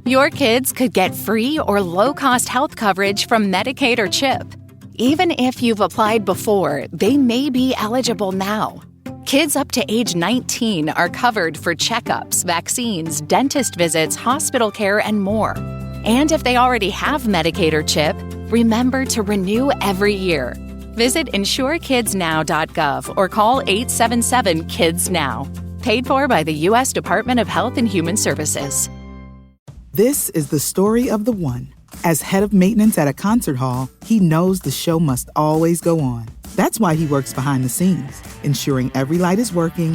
Your kids could get free or low-cost health coverage from Medicaid or CHIP. Even if you've applied before, they may be eligible now. Kids up to age 19 are covered for checkups, vaccines, dentist visits, hospital care, and more. And if they already have Medicaid or CHIP, remember to renew every year. Visit insurekidsnow.gov or call 877-KIDS-NOW. Paid for by the U.S. Department of Health and Human Services. This is the story of the one. As head of maintenance at a concert hall, he knows the show must always go on. That's why he works behind the scenes, ensuring every light is working,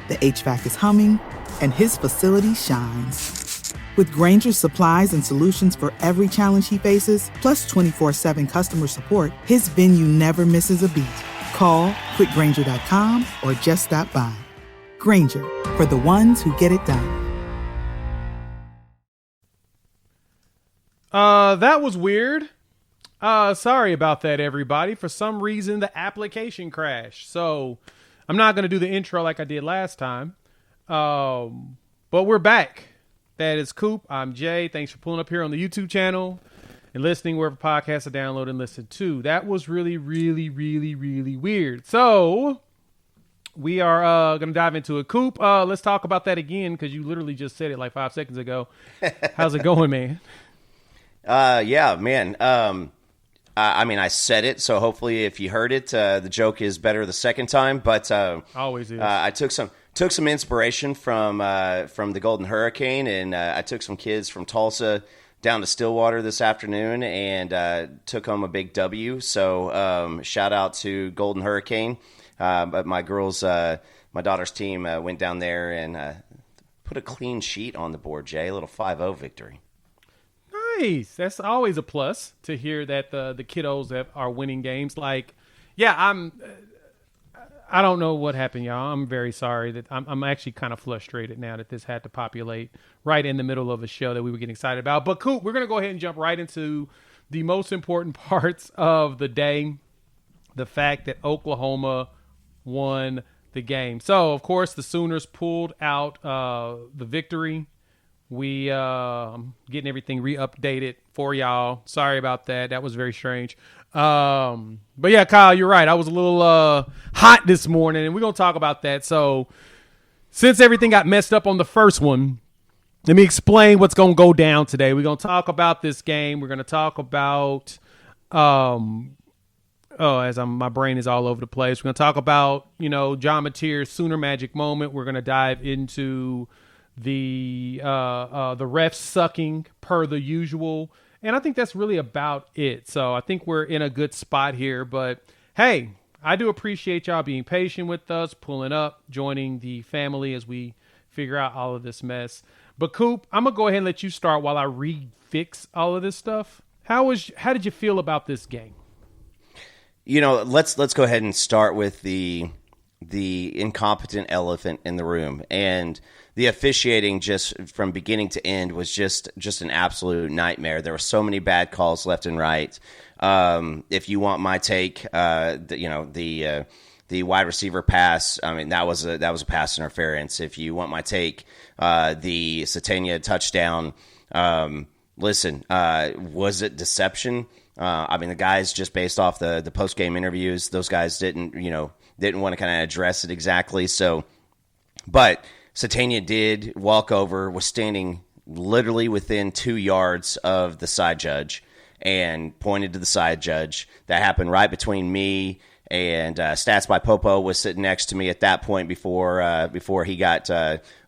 the HVAC is humming, and his facility shines. With Grainger's supplies and solutions for every challenge he faces, plus 24/7 customer support, his venue never misses a beat. Call quickgrainger.com or just stop by. Grainger, for the ones who get it done. That was weird. Sorry about that, everybody. For some reason, the application crashed. So I'm not going to do the intro like I did last time. But we're back. That is Coop. I'm Jay. Thanks for pulling up here on the YouTube channel and listening wherever podcasts are downloaded and listened to. That was really, really, really, really weird. So we are going to dive into it. Coop, let's talk about that again because you literally just said it like 5 seconds ago. How's it going, man? Yeah, man. I mean, I said it, so hopefully if you heard it, the joke is better the second time. But always is. I took some inspiration from the Golden Hurricane, and I took some kids from Tulsa down to Stillwater this afternoon and took home a big W. So shout out to Golden Hurricane. But my daughter's team went down there and put a clean sheet on the board, Jay. A little 5-0 victory. Nice. That's always a plus to hear that the kiddos that are winning games. Like, yeah, I don't know what happened, y'all. I'm very sorry that I'm actually kind of frustrated now that this had to populate right in the middle of a show that we were getting excited about. But Coop, we're going to go ahead and jump right into the most important parts of the day. The fact that Oklahoma won the game. So, of course, the Sooners pulled out the victory. We getting everything re-updated for y'all. Sorry about that. That was very strange. But yeah, Kyle, you're right. I was a little hot this morning, and we're going to talk about that. So since everything got messed up on the first one, let me explain what's going to go down today. We're going to talk about this game. We're going to talk about my brain is all over the place. We're going to talk about, John Mateer's Sooner Magic moment. We're going to dive into the refs sucking per the usual, and I think that's really about it. So I think we're in a good spot here, but hey, I do appreciate y'all being patient with us, pulling up, joining the family as we figure out all of this mess. But Coop, I'm gonna go ahead and let you start while I refix all of this stuff. How did you feel about this game? Let's go ahead and start with the incompetent elephant in the room. And the officiating just from beginning to end was just an absolute nightmare. There were so many bad calls left and right. If you want my take, the wide receiver pass, I mean, that was a pass interference. If you want my take, the Satania touchdown, listen, was it deception? I mean, the guys, just based off the post-game interviews, those guys didn't want to kind of address it exactly. So, but Satania did walk over, was standing literally within 2 yards of the side judge and pointed to the side judge. That happened right between me and Stats by Popo was sitting next to me at that point before he got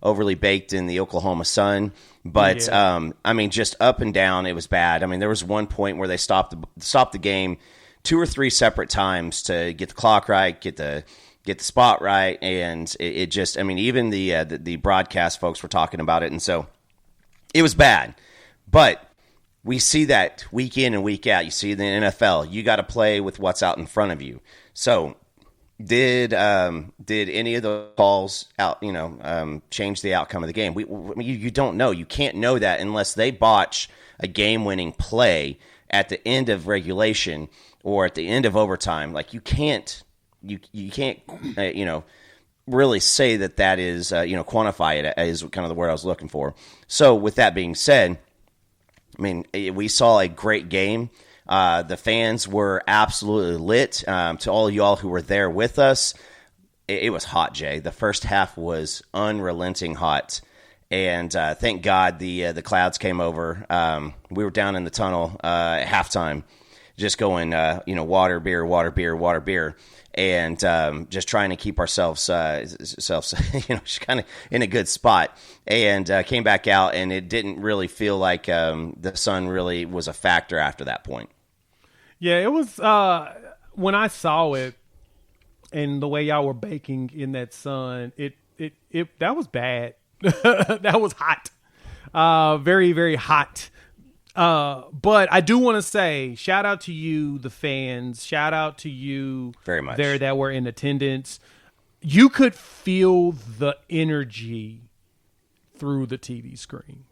overly baked in the Oklahoma sun. But yeah. I mean, just up and down, it was bad. I mean, there was one point where they stopped the game 2 or 3 separate times to get the clock right, get the spot right, and it just, I mean, even the broadcast folks were talking about it, and so it was bad. But we see that week in and week out. You see in the NFL, you got to play with what's out in front of you. So did any of the calls out, change the outcome of the game? You don't know. You can't know that unless they botch a game-winning play at the end of regulation or at the end of overtime. Like, you can't really say that is, quantify it is kind of the word I was looking for. So with that being said, I mean, we saw a great game. The fans were absolutely lit. To all of y'all who were there with us, it was hot, Jay. The first half was unrelenting hot. And thank God the clouds came over. We were down in the tunnel at halftime, just going, water, beer, water, beer, water, beer. And just trying to keep ourselves just kind of in a good spot. And came back out, and it didn't really feel like the sun really was a factor after that point. Yeah, it was when I saw it and the way y'all were baking in that sun, it that was bad. That was hot. Very, very hot. But I do want to say, shout out to you, the fans. Shout out to you very much there that were in attendance. You could feel the energy through the TV screen.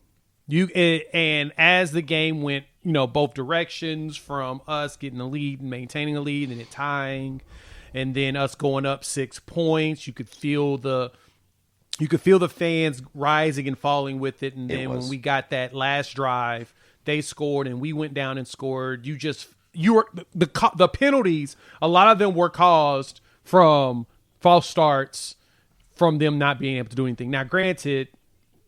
And as the game went, both directions, from us getting the lead and maintaining a lead and it tying, and then us going up 6 points, you could feel the fans rising and falling with it. And then when we got that last drive, they scored and we went down and scored. The penalties, a lot of them were caused from false starts, from them not being able to do anything. Now, granted,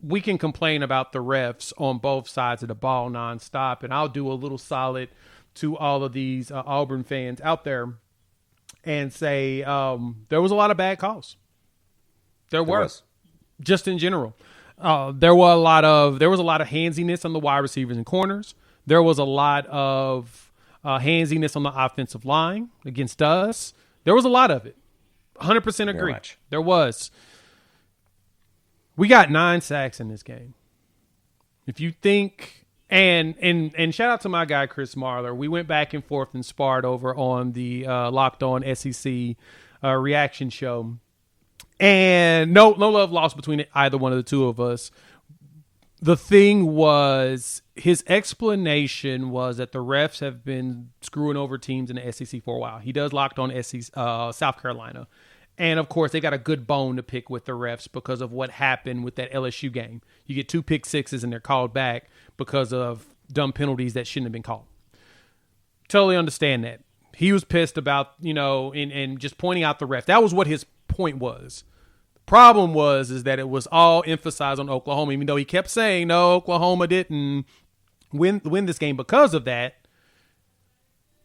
we can complain about the refs on both sides of the ball nonstop, and I'll do a little solid to all of these Auburn fans out there and say there was a lot of bad calls. There was. Just in general. There was a lot of handsiness on the wide receivers and corners. There was a lot of handsiness on the offensive line against us. There was a lot of it. 100% agree. There was. We got 9 sacks in this game. If you think, and shout out to my guy Chris Marler. We went back and forth and sparred over on the Locked On SEC reaction show. And no love lost between either one of the two of us. The thing was, his explanation was that the refs have been screwing over teams in the SEC for a while. He does Locked On SEC, South Carolina. And, of course, they got a good bone to pick with the refs because of what happened with that LSU game. You get 2 pick sixes and they're called back because of dumb penalties that shouldn't have been called. Totally understand that. He was pissed about, and just pointing out the refs. That was what his point was. The problem is that it was all emphasized on Oklahoma, even though he kept saying, no, Oklahoma didn't win this game because of that.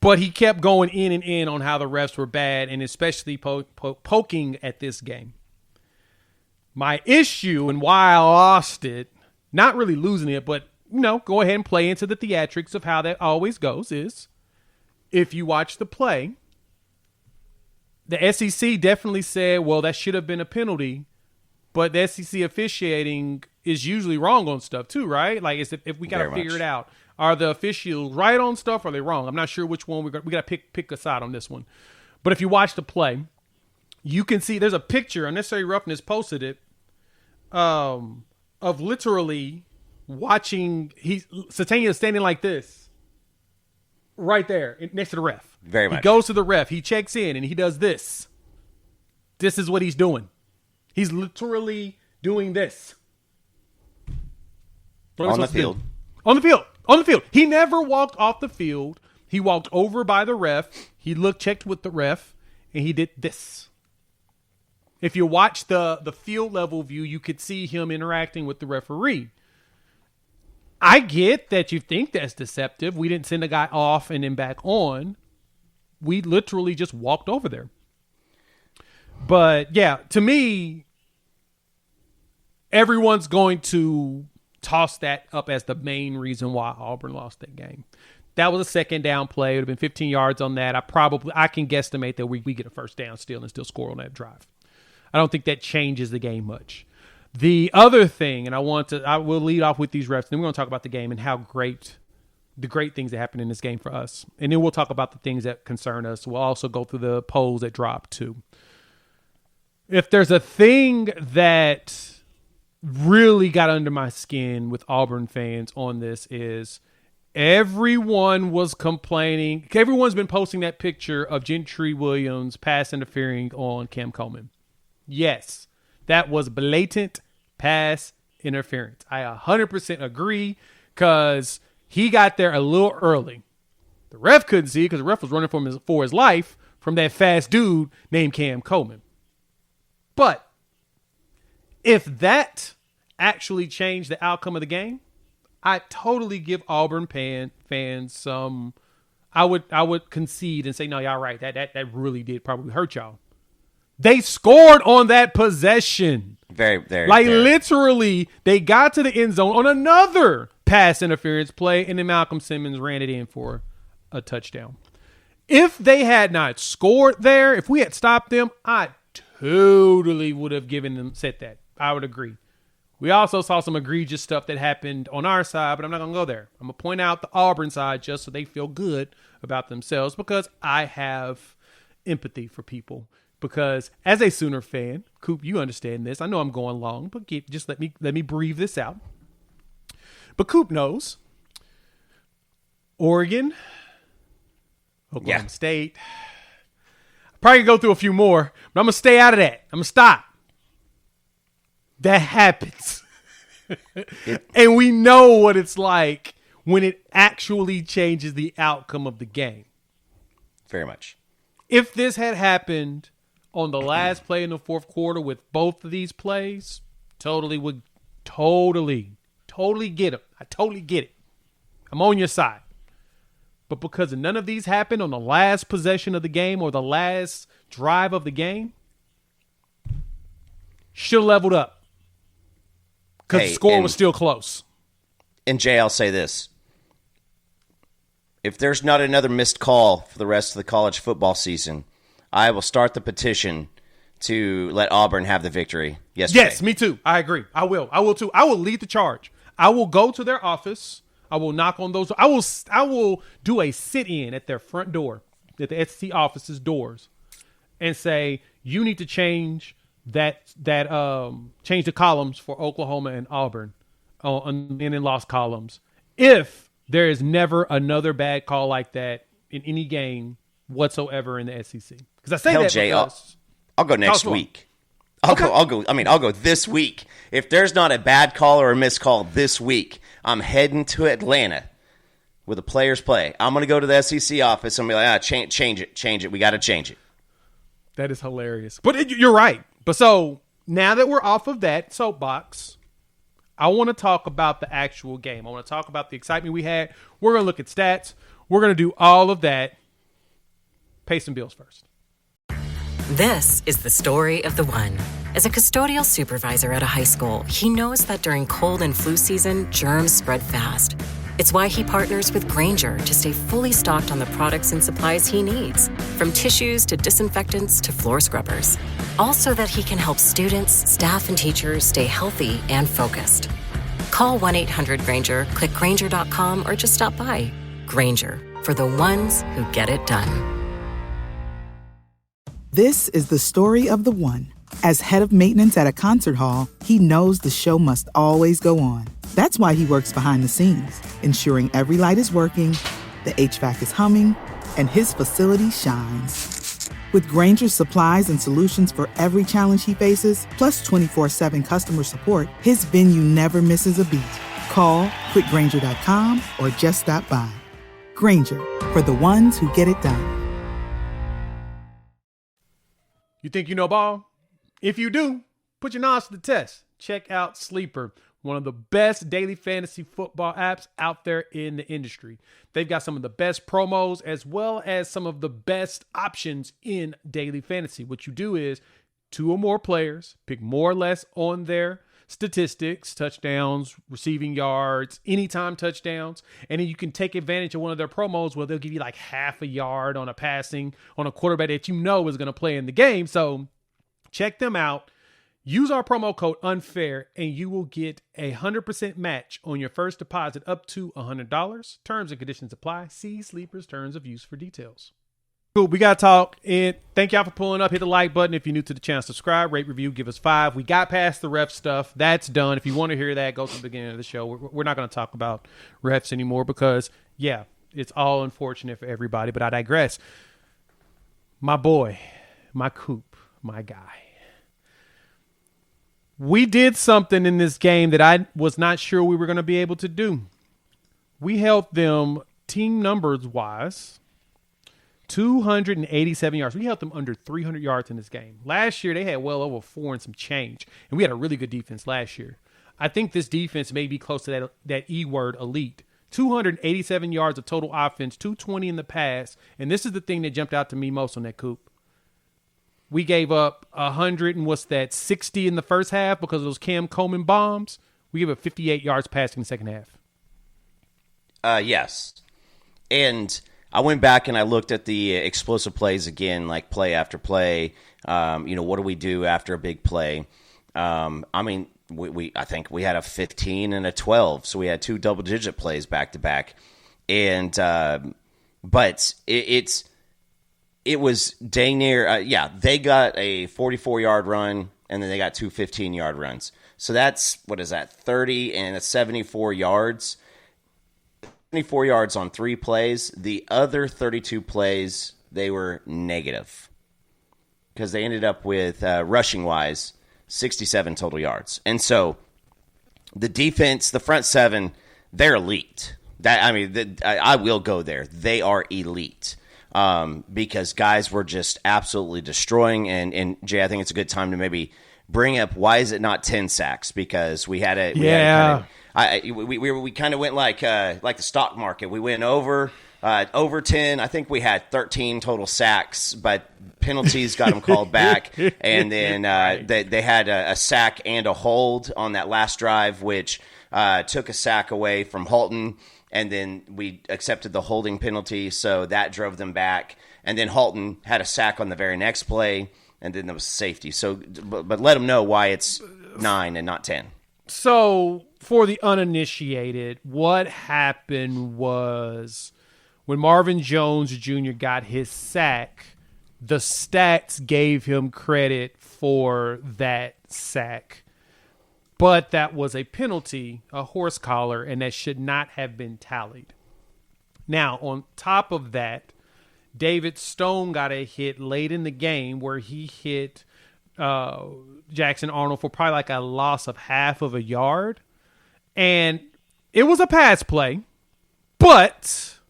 But he kept going in and in on how the refs were bad, and especially poking at this game. My issue and why I lost it, not really losing it, but, go ahead and play into the theatrics of how that always goes, is if you watch the play, the SEC definitely said, well, that should have been a penalty, but the SEC officiating is usually wrong on stuff too, right? Like, if we got to figure it out. Are the officials right on stuff or are they wrong? I'm not sure which one we got to pick a side on this one. But if you watch the play, you can see there's a picture, Unnecessary Roughness posted it, of literally watching Satania standing like this right there next to the ref. Very much. He goes to the ref, he checks in, and he does this. This is what he's doing. He's literally doing this. On the field. On the field. On the field. He never walked off the field. He walked over by the ref. He checked with the ref, and he did this. If you watch the field level view, you could see him interacting with the referee. I get that you think that's deceptive. We didn't send a guy off and then back on. We literally just walked over there. But, yeah, to me, everyone's going to toss that up as the main reason why Auburn lost that game. That was a second down play. It would have been 15 yards on that. I can guesstimate that we get a first down still and still score on that drive. I don't think that changes the game much. The other thing, and I will lead off with these refs, then we're going to talk about the game and how the great things that happened in this game for us. And then we'll talk about the things that concern us. We'll also go through the polls that dropped too. If there's a thing that really got under my skin with Auburn fans on this, is everyone was complaining. Everyone's been posting that picture of Gentry Williams pass interfering on Cam Coleman. Yes, that was blatant pass interference. I 100% agree, because He got there a little early. The ref couldn't see it because the ref was running for his life from that fast dude named Cam Coleman. But if that actually changed the outcome of the game, I totally give Auburn fans some. I would concede and say, no, y'all right. That really did probably hurt y'all. They scored on that possession. Very. Literally, they got to the end zone on another pass interference play, and then Malcolm Simmons ran it in for a touchdown. If they had not scored there, if we had stopped them, I totally would have said that. I would agree. We also saw some egregious stuff that happened on our side, but I'm not going to go there. I'm going to point out the Auburn side just so they feel good about themselves because I have empathy for people. Because as a Sooner fan, Coop, you understand this. I know I'm going long, but just let me breathe this out. But Coop knows Oregon, Oklahoma State. Probably gonna go through a few more, but I'm gonna stay out of that. I'm gonna stop. That happens. And we know what it's like when it actually changes the outcome of the game. Very much. If this had happened on the last play in the fourth quarter with both of these plays, totally get it. I totally get it. I'm on your side. But because none of these happened on the last possession of the game or the last drive of the game, should have leveled up. Because the score was still close. And Jay, I'll say this. If there's not another missed call for the rest of the college football season, I will start the petition to let Auburn have the victory yesterday. Yes, me too. I agree. I will too. I will lead the charge. I will go to their office. I will knock on those. I will do a sit-in at their front door, at the SEC office's doors, and say, you need to change change the columns for Oklahoma and Auburn in loss columns. If there is never another bad call like that in any game whatsoever in the SEC. Because I say Hell, that Jay, because I'll go next week. I'll go this week. If there's not a bad call or a missed call this week, I'm heading to Atlanta with a players play. I'm going to go to the SEC office and be like, change it. We got to change it. That is hilarious. But you're right. But so now that we're off of that soapbox, I want to talk about the actual game. I want to talk about the excitement we had. We're going to look at stats. We're going to do all of that. Pay some bills first. This is the story of the one. As a custodial supervisor at a high school, he knows that during cold and flu season, germs spread fast. It's why he partners with Grainger to stay fully stocked on the products and supplies he needs, from tissues to disinfectants to floor scrubbers. All so that he can help students, staff, and teachers stay healthy and focused. Call 1-800-GRAINGER, click Grainger.com, or just stop by. Grainger, for the ones who get it done. This is the story of the one. As head of maintenance at a concert hall, he knows the show must always go on. That's why he works behind the scenes, ensuring every light is working, the HVAC is humming, and his facility shines. With Grainger's supplies and solutions for every challenge he faces, plus 24/7 customer support, his venue never misses a beat. Call quickgrainger.com or just stop by. Grainger, for the ones who get it done. You think you know ball? If you do, put your knowledge to the test. Check out Sleeper, one of the best daily fantasy football apps out there in the industry. They've got some of the best promos as well as some of the best options in daily fantasy. What you do is 2 or more players, pick more or less on their statistics, touchdowns, receiving yards, anytime touchdowns, and then you can take advantage of one of their promos where they'll give you like half a yard on a passing on a quarterback that you know is going to play in the game. So check them out. Use our promo code UNFAIR and you will get 100% match on your first deposit up to $100. Terms and conditions apply. See Sleeper's terms of use for details. Cool. We got to talk. And thank y'all for pulling up. Hit the like button if you're new to the channel. Subscribe, rate, review, give us 5. We got past the ref stuff. That's done. If you want to hear that, go to the beginning of the show. We're not going to talk about refs anymore because, yeah, it's all unfortunate for everybody. But I digress. My boy, my Coop, my guy. We did something in this game that I was not sure we were going to be able to do. We held them team numbers wise 287 yards. We held them under 300 yards in this game. Last year, they had well over 4 and some change, and we had a really good defense last year. I think this defense may be close to that E word, elite. 287 yards of total offense, 220 in the pass, and this is the thing that jumped out to me most on that, Coop. We gave up 100 and 60 in the first half because of those Cam Coleman bombs. We gave up 58 yards passing in the second half. Yes. And I went back and I looked at the explosive plays again, like play after play. What do we do after a big play? I think we had a 15 and a 12, so we had 2 double-digit plays back to back. And but it was dang near. They got a 44-yard run, and then they got 2 15-yard runs. So that's, what is that, 30 and 74 yards. 74 yards on 3 plays. The other 32 plays, they were negative because they ended up with, rushing-wise, 67 total yards. And so the defense, the front 7, they're elite. I will go there. They are elite because guys were just absolutely destroying. And Jay, I think it's a good time to maybe bring up why is it not 10 sacks? Because we had a we kind of went like the stock market. We went over 10. I think we had 13 total sacks, but penalties got them called back. And then they had a sack and a hold on that last drive, which took a sack away from Halton. And then we accepted the holding penalty, so that drove them back. And then Halton had a sack on the very next play, and then there was safety. So, but let them know why it's 9 and not 10. So, for the uninitiated, what happened was when Marvin Jones Jr. got his sack, the stats gave him credit for that sack. But that was a penalty, a horse collar, and that should not have been tallied. Now, on top of that, David Stone got a hit late in the game where he hit Jackson Arnold for probably like a loss of half of a yard. And it was a pass play, but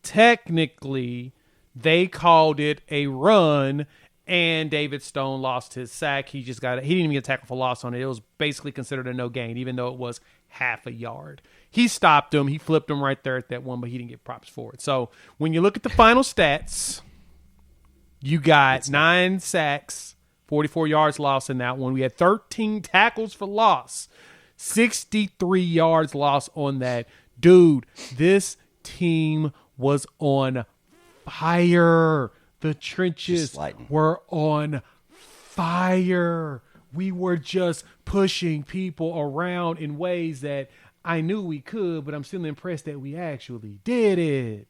technically they called it a run. And David Stone lost his sack. He didn't even get a tackle for loss on it. It was basically considered a no gain, even though it was half a yard. He stopped him. He flipped him right there at that one, but he didn't get props for it. So when you look at the final stats, you got 9 sacks, 44 yards lost in that one. We had 13 tackles for loss, 63 yards lost on that. Dude, this team was on fire. The trenches were on fire. We were just pushing people around in ways that I knew we could, but I'm still impressed that we actually did it.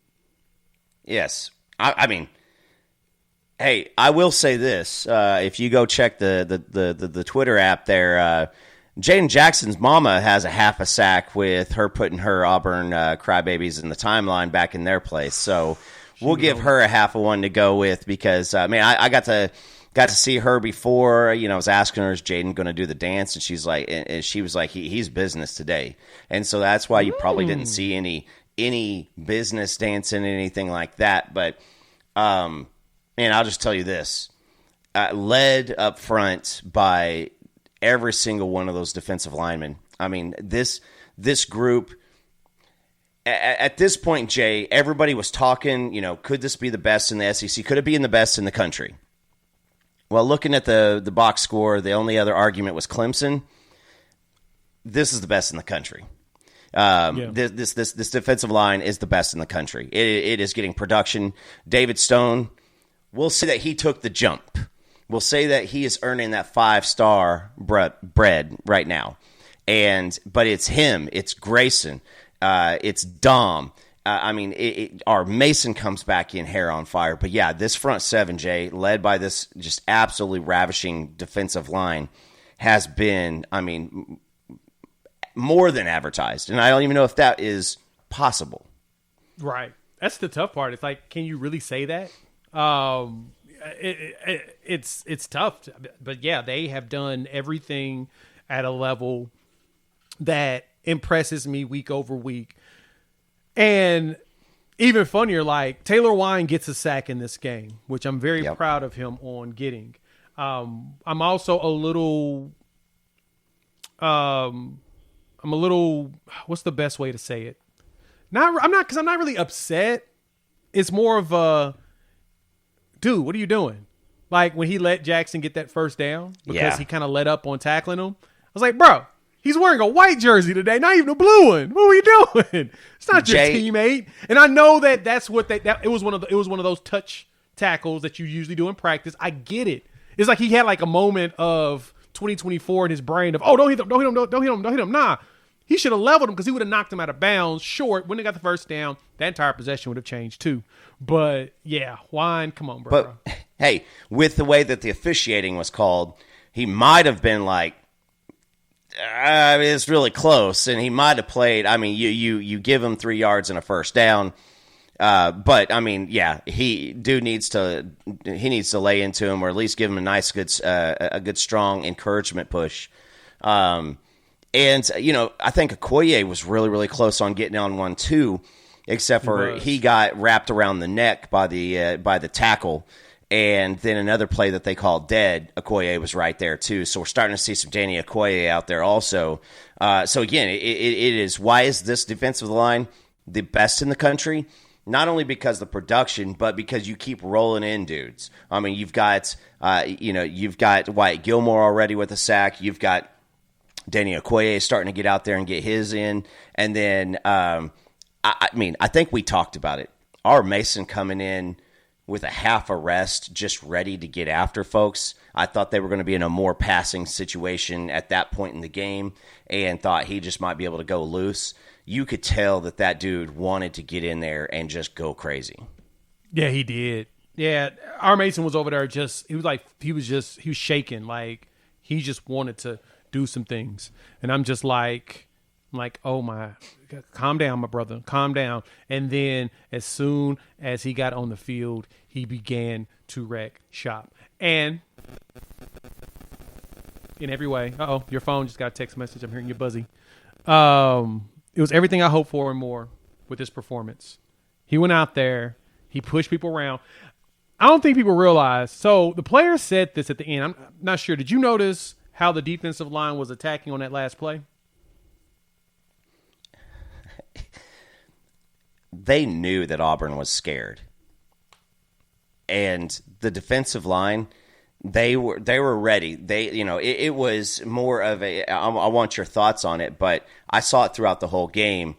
Yes. I mean, hey, I will say this. If you go check the Twitter app there, Jaden Jackson's mama has a half a sack with her putting her Auburn crybabies in the timeline back in their place. So we'll give her a half of one to go with because, I got to see her before. I was asking her, is Jaden going to do the dance? And she's like, and she was like, he's business today. And so that's why you probably didn't see any business dancing, anything like that. But, I'll just tell you this, led up front by every single one of those defensive linemen. I mean, this group, at this point, Jay, everybody was talking, could this be the best in the SEC? Could it be in the best in the country? Well, looking at the box score, the only other argument was Clemson. This is the best in the country. This defensive line is the best in the country. It is getting production. David Stone, we'll say that he took the jump. We'll say that he is earning that 5-star bread right now. But it's him. It's Grayson. It's Dom. Our Mason comes back in hair on fire. But yeah, this front 7, Jay, led by this just absolutely ravishing defensive line, has been, more than advertised. And I don't even know if that is possible. Right. That's the tough part. It's like, can you really say that? It's tough. But yeah, they have done everything at a level that impresses me week over week. And even funnier, like Taylor Wine gets a sack in this game, which I'm very proud of him on getting. I'm also a little, what's the best way to say it? I'm not really upset. It's more of a, dude, what are you doing? Like when he let Jackson get that first down because he kind of let up on tackling him. I was like, bro, he's wearing a white jersey today, not even a blue one. What are you doing? It's not your teammate. And I know that's what it was one of those touch tackles that you usually do in practice. I get it. It's like he had like a moment of 2024 in his brain of, oh, don't hit him. Nah. He should have leveled him because he would have knocked him out of bounds short. When they got the first down, that entire possession would have changed too. But, yeah, Wine, come on, bro. But, hey, with the way that the officiating was called, he might have been like, it's really close, and he might have played. I mean, you give him 3 yards and a first down. But, I mean, yeah, he needs to lay into him or at least give him a nice, good, strong encouragement push. And, I think Okoye was really, really close on getting on one too, except for he got wrapped around the neck by the tackle. And then another play that they called dead, Okoye was right there too. So we're starting to see some Danny Okoye out there also. So again, it is, why is this defensive line the best in the country? Not only because of the production, but because you keep rolling in dudes. I mean, you've got Wyatt Gilmore already with a sack. You've got Danny Okoye starting to get out there and get his in. And then, I think we talked about it. Our Mason coming in with a half a rest, just ready to get after folks. I thought they were going to be in a more passing situation at that point in the game and thought he just might be able to go loose. You could tell that dude wanted to get in there and just go crazy. Yeah, he did. Yeah, our Mason was over there he was shaking. Like, he just wanted to do some things. And I'm just like, oh my, calm down, my brother, calm down. And then as soon as he got on the field, he began to wreck shop. And in every way, your phone just got a text message. I'm hearing you buzzy. It was everything I hoped for and more with this performance. He went out there, he pushed people around. I don't think people realize. So the player said this at the end. I'm not sure. Did you notice how the defensive line was attacking on that last play? They knew that Auburn was scared. And the defensive line, they were ready. It was more of I want your thoughts on it, but I saw it throughout the whole game.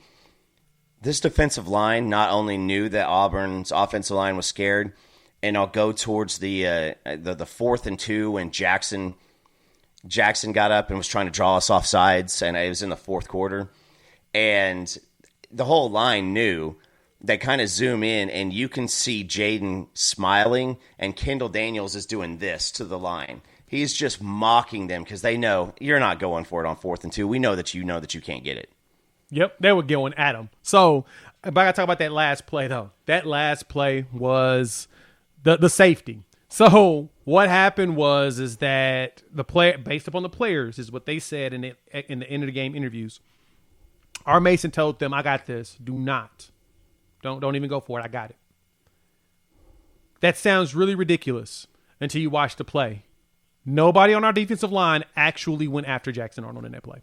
This defensive line not only knew that Auburn's offensive line was scared, and I'll go towards the 4th and 2 when Jackson got up and was trying to draw us off sides, and it was in the fourth quarter. And the whole line knew. They kind of zoom in, and you can see Jaden smiling, and Kendall Daniels is doing this to the line. He's just mocking them because they know you're not going for it on 4th and 2. We know that you can't get it. Yep, they were going at him. So, but I got to talk about that last play, though. That last play was the safety. So what happened is that the play, based upon the players, is what they said in the end of the game interviews. Our Mason told them, "I got this. Do not, don't even go for it. I got it." That sounds really ridiculous until you watch the play. Nobody on our defensive line actually went after Jackson Arnold in that play,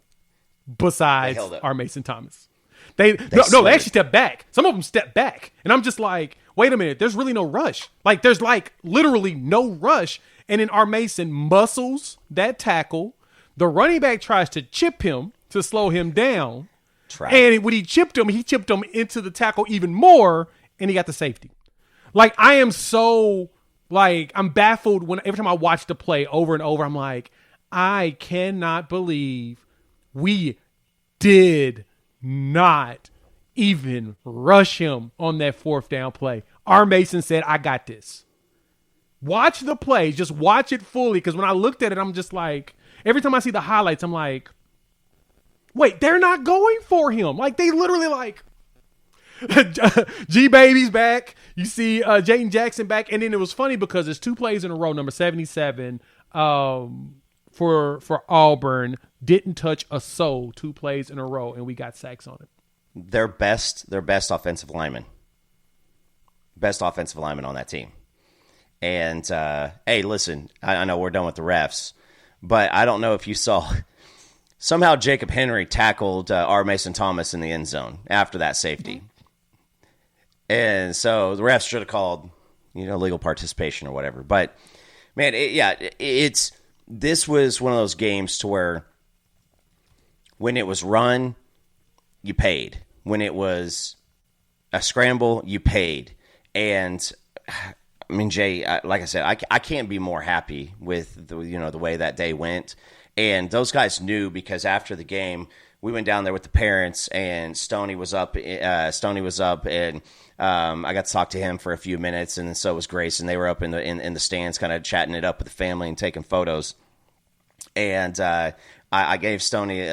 besides our Mason Thomas. They actually stepped back. Some of them stepped back, and I'm just like, wait a minute. There's really no rush. Like, there's like literally no rush. And then our Mason muscles that tackle. The running back tries to chip him to slow him down. And when he chipped him into the tackle even more, and he got the safety. Like, I am so, like, I'm baffled every time I watch the play over and over. I'm like, I cannot believe we did not even rush him on that 4th down play. Our Mason said, "I got this." Watch the play. Just watch it fully, because when I looked at it, I'm just like, every time I see the highlights, I'm like, wait, they're not going for him. Like, they literally, like, G-Baby's back. You see Jayden Jackson back. And then it was funny because there's 2 plays in a row, number 77, for Auburn didn't touch a soul 2 plays in a row, and we got sacks on it. Their best offensive lineman. Best offensive lineman on that team. And, hey, listen, I know we're done with the refs, but I don't know if you saw, somehow Jacob Henry tackled R. Mason Thomas in the end zone after that safety. And so the refs should have called, legal participation or whatever. But, man, this was one of those games to where when it was run, you paid. When it was a scramble, you paid. And I mean, Jay, like I said, I can't be more happy with the way that day went. And those guys knew, because after the game, we went down there with the parents, and Stoney was up. And I got to talk to him for a few minutes, and so was Grace, and they were up in the stands, kind of chatting it up with the family and taking photos. And I gave Stoney,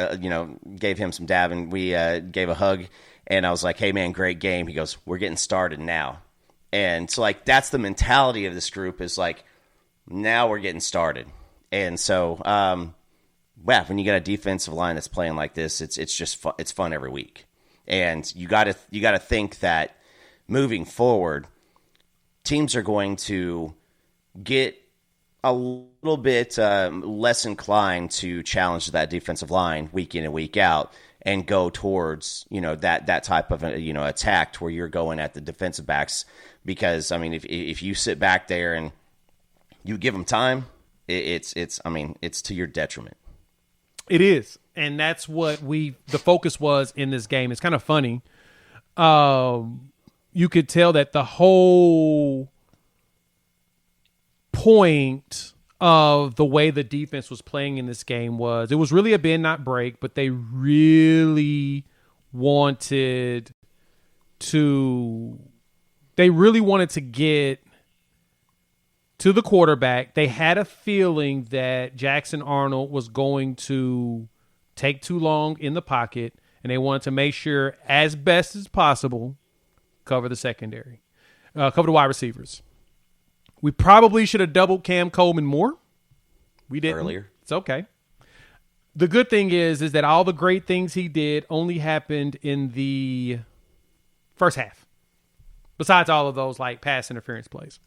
gave him some dab, and we gave a hug. And I was like, "Hey, man, great game." He goes, "We're getting started now." And so, like, that's the mentality of this group, is like, now we're getting started. And so, when you got a defensive line that's playing like this, it's just fun. It's fun every week. And you got to think that moving forward, teams are going to get a little bit less inclined to challenge that defensive line week in and week out, and go towards that type of attack where you're going at the defensive backs. Because, I mean, if you sit back there and you give them time, it's to your detriment. It is, and that's what the focus was in this game. It's kind of funny. You could tell that the whole point of the way the defense was playing in this game was, it was really a bend not break, but they really wanted to get to the quarterback. They had a feeling that Jackson Arnold was going to take too long in the pocket, and they wanted to make sure, as best as possible, cover the secondary, cover the wide receivers. We probably should have doubled Cam Coleman more. We didn't. Earlier. It's okay. The good thing is that all the great things he did only happened in the first half, besides all of those like pass interference plays.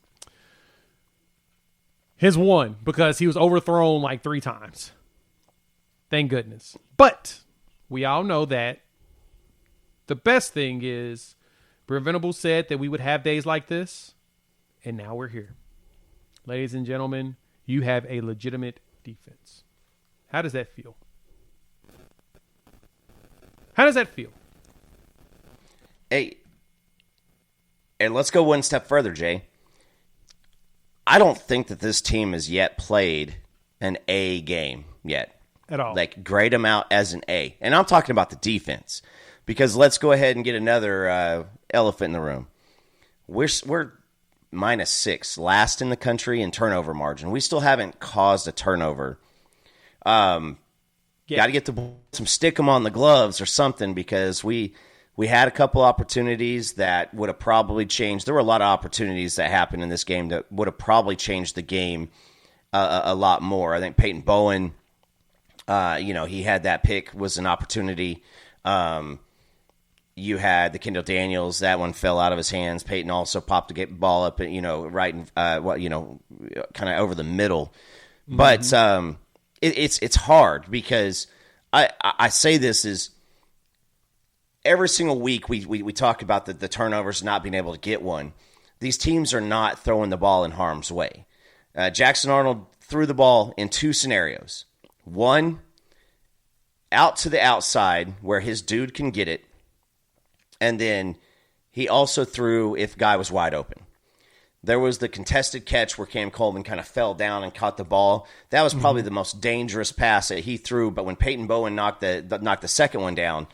His one, because he was overthrown like 3 times. Thank goodness. But we all know that the best thing is Preventable said that we would have days like this, and now we're here. Ladies and gentlemen, you have a legitimate defense. How does that feel? How does that feel? Hey, and let's go one step further, Jay. I don't think that this team has yet played an A game yet. At all. Like, grade them out as an A. And I'm talking about the defense. Because let's go ahead and get another elephant in the room. We're -6, last in the country in turnover margin. We still haven't caused a turnover. Got to get some stick 'em on the gloves or something, because we had a couple opportunities that would have probably changed. There were a lot of opportunities that happened in this game that would have probably changed the game a lot more. I think Peyton Bowen, he had that pick, was an opportunity. You had the Kendall Daniels, that one fell out of his hands. Peyton also popped the ball up, right, kind of over the middle. Mm-hmm. But it's hard, because I say this is every single week we talk about the turnovers, not being able to get one. These teams are not throwing the ball in harm's way. Jackson Arnold threw the ball in 2 scenarios. One, out to the outside where his dude can get it. And then he also threw if guy was wide open. There was the contested catch where Cam Coleman kind of fell down and caught the ball. That was probably the most dangerous pass that he threw. But when Peyton Bowen knocked the second one down,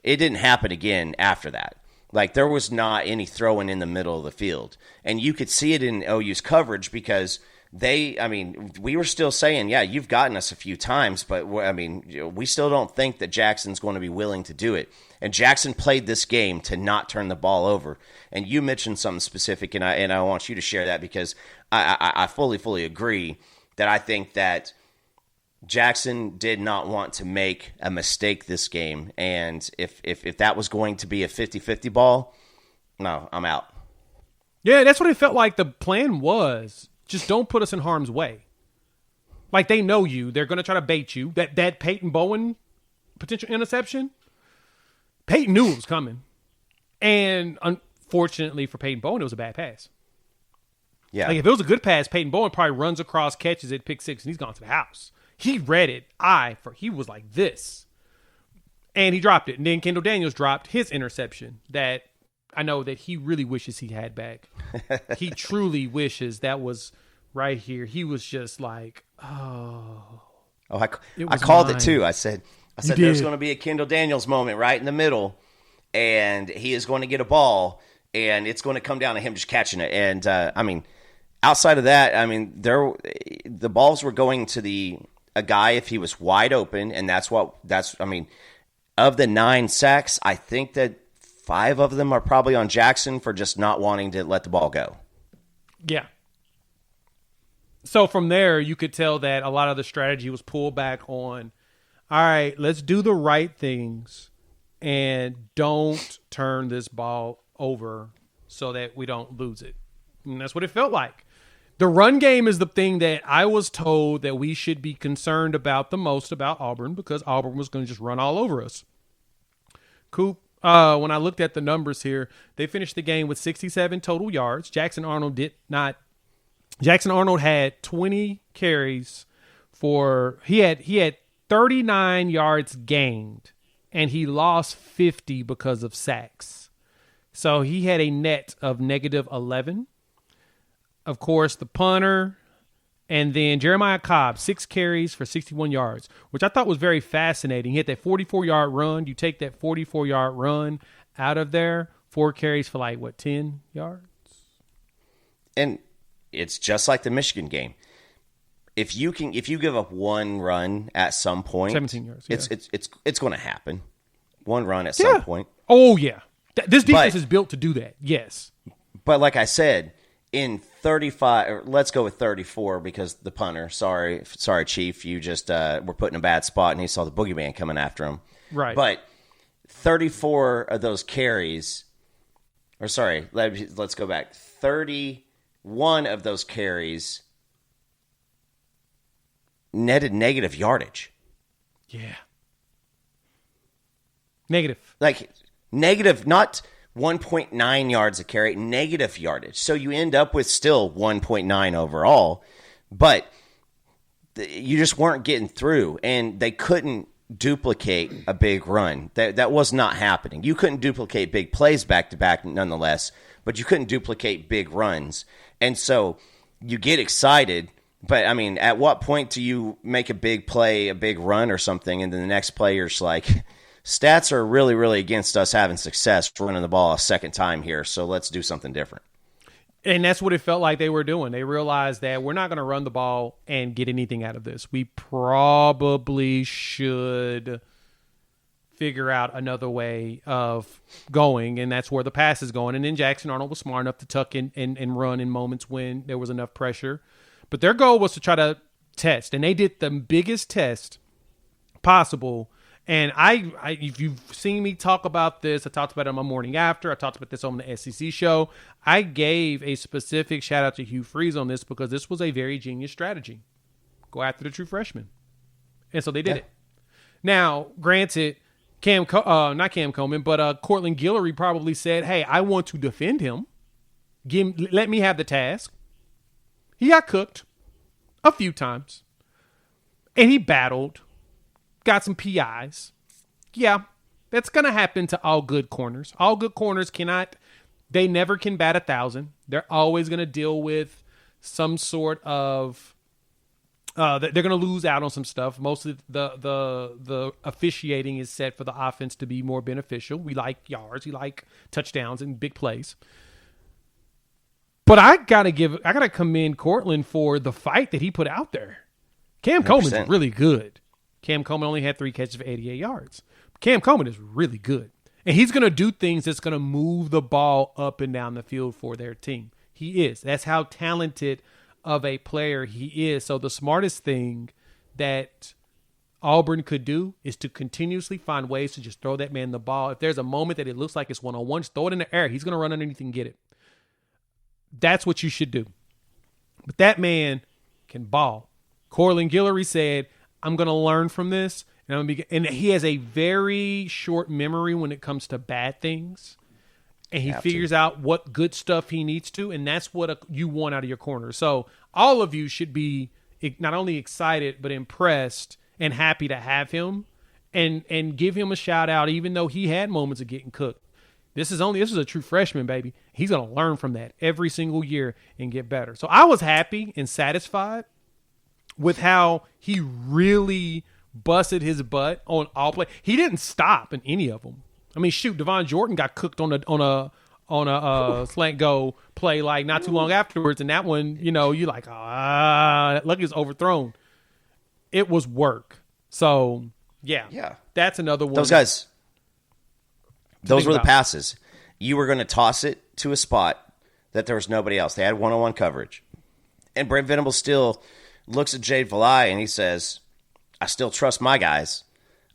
it didn't happen again after that. Like, there was not any throwing in the middle of the field. And you could see it in OU's coverage, because we were still saying, yeah, you've gotten us a few times, but we still don't think that Jackson's going to be willing to do it. And Jackson played this game to not turn the ball over. And you mentioned something specific, and I want you to share that, because I fully agree that I think that Jackson did not want to make a mistake this game. And if that was going to be a 50-50 ball, no, I'm out. Yeah, that's what it felt like the plan was. Just don't put us in harm's way. Like, they know you. They're going to try to bait you. That Peyton Bowen potential interception, Peyton knew it was coming. And unfortunately for Peyton Bowen, it was a bad pass. Yeah. Like, if it was a good pass, Peyton Bowen probably runs across, catches it, pick six, and he's gone to the house. He read it. He was like this. And he dropped it. And then Kendall Daniels dropped his interception that I know that he really wishes he had back. He truly wishes that was right here. He was just like, oh. Oh, I called it too. I said there's going to be a Kendall Daniels moment right in the middle, and he is going to get a ball, and it's going to come down to him just catching it. And, I mean, outside of that, I mean, the balls were going to a guy if he was wide open, and of the 9 sacks, I think that 5 of them are probably on Jackson for just not wanting to let the ball go. Yeah. So from there, you could tell that a lot of the strategy was pulled back on, all right, let's do the right things and don't turn this ball over so that we don't lose it. And that's what it felt like. The run game is the thing that I was told that we should be concerned about the most about Auburn, because Auburn was going to just run all over us. Coop, when I looked at the numbers here, they finished the game with 67 total yards. Jackson Arnold did not. Jackson Arnold had 20 carries he had 39 yards gained, and he lost 50 because of sacks. So he had a net of negative 11. Of course, the punter, and then Jeremiah Cobb, 6 carries for 61 yards, which I thought was very fascinating. He had that 44-yard run. You take that 44-yard run out of there, 4 carries for 10 yards? And it's just like the Michigan game. If you give up one run at some point, 17 yards. Yeah. It's going to happen. One run at some point. Oh yeah, this defense is built to do that. Yes, but like I said, in 35, or let's go with 34 because the punter. Sorry, Chief, you just were put in a bad spot, and he saw the boogeyman coming after him. Right, but 34 of those carries, or sorry, let's go back. 31 of those carries netted negative yardage. Yeah. Negative. Like, negative, not 1.9 yards a carry, negative yardage. So you end up with still 1.9 overall, but you just weren't getting through, and they couldn't duplicate a big run. That was not happening. You couldn't duplicate big plays back-to-back nonetheless, but you couldn't duplicate big runs. And so you get excited, but, I mean, at what point do you make a big play, a big run or something, and then the next player's like, stats are really, really against us having success running the ball a second time here, so let's do something different. And that's what it felt like they were doing. They realized that we're not going to run the ball and get anything out of this. We probably should figure out another way of going, and that's where the pass is going. And then Jackson Arnold was smart enough to tuck in and run in moments when there was enough pressure. But their goal was to try to test, and they did the biggest test possible. And I if you've seen me talk about this, I talked about it on my morning after. I talked about this on the SEC show. I gave a specific shout out to Hugh Freeze on this because this was a very genius strategy. Go after the true freshman. And so they did it. Now, granted, not Cam Coleman, but Cortland Guillory probably said, hey, I want to defend him. Let me have the task. He got cooked a few times. And he battled. Got some PIs. Yeah, that's going to happen to all good corners. All good corners they never can bat 1,000. They're always going to deal with some sort of, they're going to lose out on some stuff. Most of the officiating is set for the offense to be more beneficial. We like yards. We like touchdowns and big plays. But I got to commend Cortland for the fight that he put out there. Cam 100%. Coleman's really good. Cam Coleman only had 3 catches for 88 yards. Cam Coleman is really good. And he's going to do things that's going to move the ball up and down the field for their team. He is. That's how talented of a player he is. So the smartest thing that Auburn could do is to continuously find ways to just throw that man the ball. If there's a moment that it looks like it's one-on-one, just throw it in the air. He's going to run underneath and get it. That's what you should do. But that man can ball. Corlin Guillory said, I'm going to learn from this. And he has a very short memory when it comes to bad things. And he figures out what good stuff he needs to. And that's what you want out of your corner. So all of you should be not only excited, but impressed and happy to have him and give him a shout out, even though he had moments of getting cooked. This is a true freshman, baby. He's going to learn from that every single year and get better. So I was happy and satisfied with how he really busted his butt on all play. He didn't stop in any of them. I mean, shoot, Devon Jordan got cooked on a slant go play like not too long afterwards, and that one, you're like, lucky it's overthrown. It was work. So yeah, that's another one. Those guys, those were the passes. You were going to toss it to a spot that there was nobody else. They had one-on-one coverage, and Brent Venables still looks at Jade Valai and he says, I still trust my guys.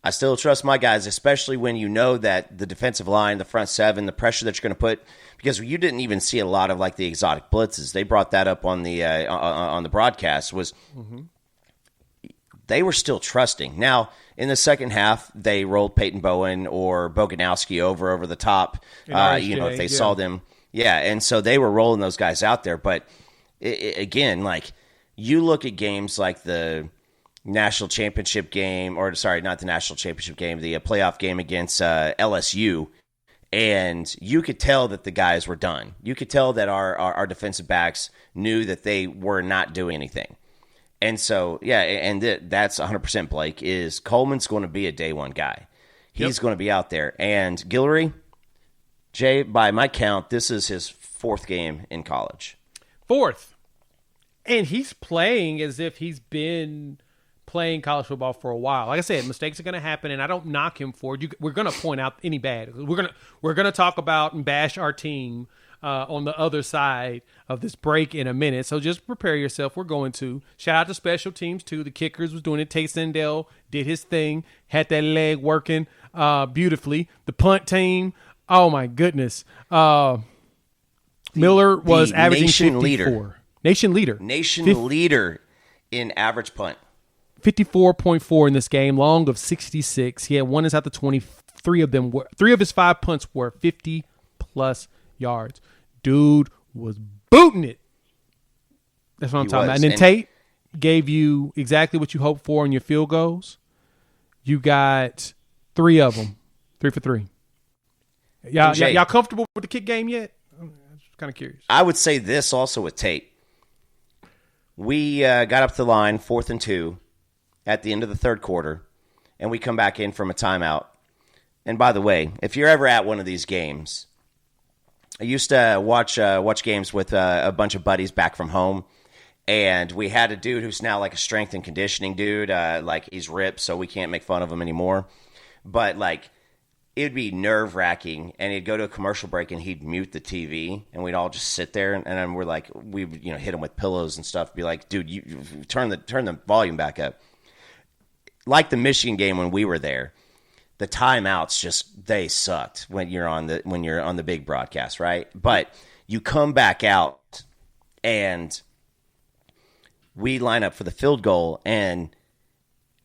Especially when you know that the defensive line, the front seven, the pressure that you're going to put, because you didn't even see a lot of like the exotic blitzes. They brought that up on the broadcast. They were still trusting. Now, in the second half, they rolled Peyton Bowen or Boganowski over the top, if they saw them. Yeah, and so they were rolling those guys out there. But, again, like, you look at games like the national championship game, or sorry, not the national championship game, the playoff game against LSU, and you could tell that the guys were done. You could tell that our defensive backs knew that they were not doing anything. And so, and that's 100% Blake, is Coleman's going to be a day one guy. He's going to be out there. And Guillory, Jay, by my count, this is his fourth game in college. Fourth. And he's playing as if he's been playing college football for a while. Like I said, mistakes are going to happen, and I don't knock him for it. We're going to point out any bad. We're going to talk about and bash our team on the other side of this break in a minute. So just prepare yourself. We're going to. Shout out to special teams, too. The kickers was doing it. Tate Sendell did his thing, had that leg working beautifully. The punt team, oh, my goodness. Miller was averaging 54. Nation leader. Nation leader in average punt. 54.4 in this game, long of 66. He had one inside the 20. Three of his 5 punts were 50-plus yards. Dude was booting it. That's what I'm talking about. And then Tate gave you exactly what you hoped for on your field goals. You got 3 of them. 3 for 3. Y'all comfortable with the kick game yet? I'm just kind of curious. I would say this also with Tate. We got up to the line, 4th and 2, at the end of the third quarter, and we come back in from a timeout. And by the way, if you're ever at one of these games, I used to watch games with a bunch of buddies back from home, and we had a dude who's now like a strength and conditioning dude. Like he's ripped, so we can't make fun of him anymore. But like it'd be nerve-wracking, and he'd go to a commercial break, and he'd mute the TV, and we'd all just sit there, and then we're like, we'd hit him with pillows and stuff, be like, dude, you turn the volume back up. Like the Michigan game when we were there, the timeouts they sucked when you're on the big broadcast, right? But you come back out, and we line up for the field goal, and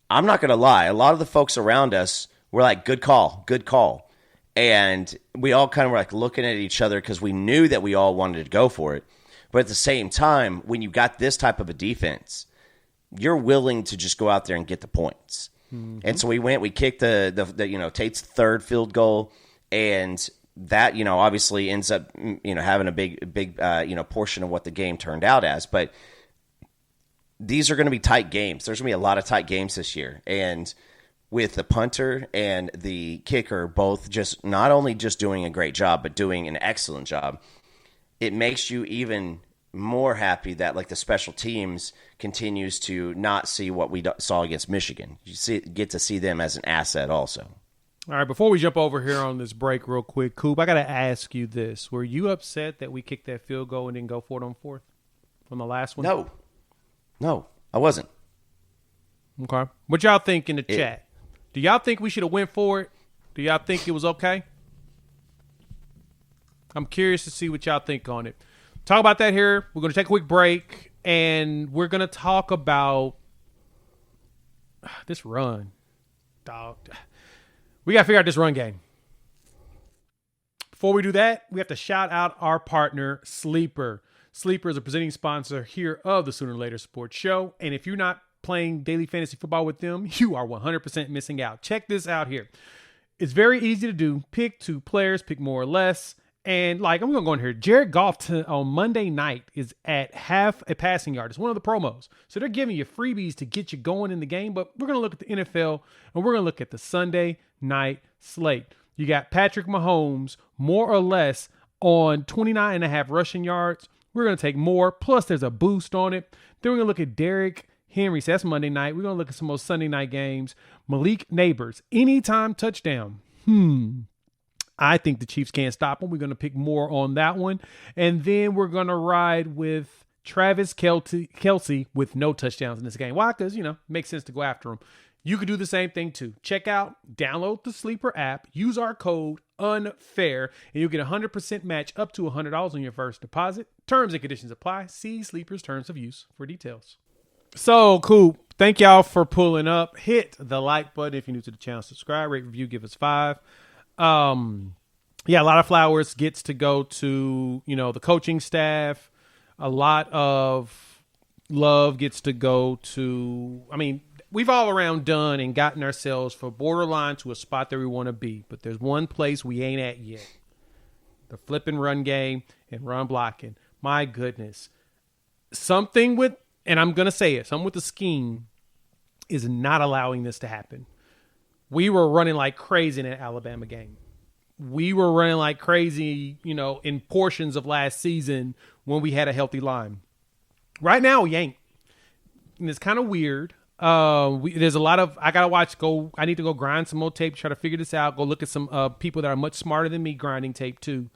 I'm not going to lie, a lot of the folks around us were like, good call. And we all kind of were like looking at each other because we knew that we all wanted to go for it. But at the same time, when you got this type of a defense, you're willing to just go out there and get the points. Mm-hmm. And so we kicked the Tate's third field goal, and that, obviously ends up, having a big portion of what the game turned out as. But these are going to be tight games. There's going to be a lot of tight games this year. And with the punter and the kicker both just not only just doing a great job, but doing an excellent job, it makes you even more happy that like the special teams continues to not see what we saw against Michigan. You get to see them as an asset also. All right, before we jump over here on this break real quick, Coop, I got to ask you this. Were you upset that we kicked that field goal and didn't go for it on 4th from the last one? No, I wasn't. Okay. What y'all think in the chat? Do y'all think we should have went for it? Do y'all think it was okay? I'm curious to see what y'all think on it. Talk about that here. We're going to take a quick break, and we're going to talk about this run. Dog. We got to figure out this run game. Before we do that, we have to shout out our partner, Sleeper. Sleeper is a presenting sponsor here of the Sooner or Later Sports Show. And if you're not playing daily fantasy football with them, you are 100% missing out. Check this out here. It's very easy to do. Pick 2 players, pick more or less. And I'm going to go in here. Jared Goff on Monday night is at half a passing yard. It's one of the promos. So they're giving you freebies to get you going in the game. But we're going to look at the NFL, and we're going to look at the Sunday night slate. You got Patrick Mahomes, more or less, on 29.5 rushing yards. We're going to take more. Plus, there's a boost on it. Then we're going to look at Derrick Henry. So that's Monday night. We're going to look at some of those Sunday night games. Malik Neighbors, anytime touchdown. I think the Chiefs can't stop him. We're going to pick more on that one. And then we're going to ride with Travis Kelce with no touchdowns in this game. Why? Because, it makes sense to go after him. You could do the same thing too. Check out, download the Sleeper app, use our code UNFAIR, and you'll get a 100% match up to $100 on your first deposit. Terms and conditions apply. See Sleeper's terms of use for details. So, Coop, thank y'all for pulling up. Hit the like button if you're new to the channel. Subscribe, rate, review, give us 5. A lot of flowers gets to go to, the coaching staff. A lot of love gets to go to, we've all around done and gotten ourselves from borderline to a spot that we want to be. But there's one place we ain't at yet. The flipping run game and run blocking. My goodness. Something with the scheme is not allowing this to happen. We were running like crazy in that Alabama game. We were running like crazy, in portions of last season when we had a healthy line. Right now, we ain't. And it's kind of weird. There's a lot of, I need to go grind some more tape, try to figure this out, go look at some people that are much smarter than me grinding tape too.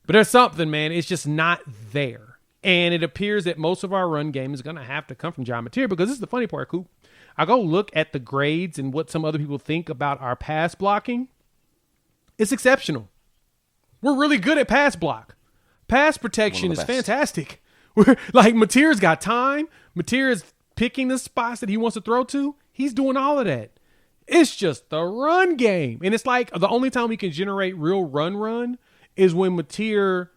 But there's something, man. It's just not there. And it appears that most of our run game is going to have to come from John Mateer, because this is the funny part, Coop. I go look at the grades and what some other people think about our pass blocking. It's exceptional. We're really good at pass block. Pass protection is fantastic. We're Mateer's got time. Mateer is picking the spots that he wants to throw to. He's doing all of that. It's just the run game. And it's the only time we can generate real run is when Mateer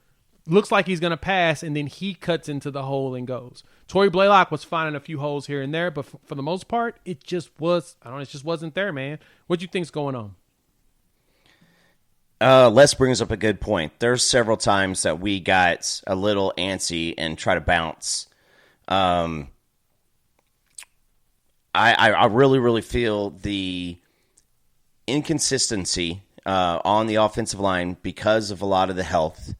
looks like he's going to pass, and then he cuts into the hole and goes. Torrey Blaylock was finding a few holes here and there, but for the most part, it just wasn't there, man. What do you think's going on? Les brings up a good point. There's several times that we got a little antsy and try to bounce. I really, really feel the inconsistency on the offensive line because of a lot of the health.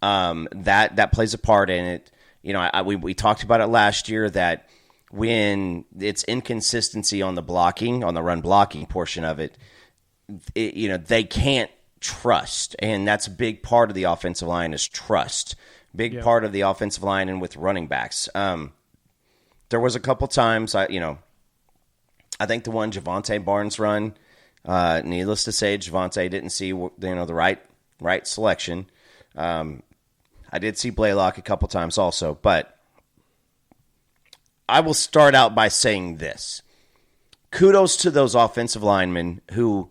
That plays a part in it. We talked about it last year that when it's inconsistency on the blocking, on the run blocking portion of it, they can't trust. And that's a big part of the offensive line is trust. Big part of the offensive line and with running backs. There was a couple times, I think the one Javonte Barnes run, needless to say, Javonte didn't see the right selection. I did see Blaylock a couple times also, but I will start out by saying this. Kudos to those offensive linemen who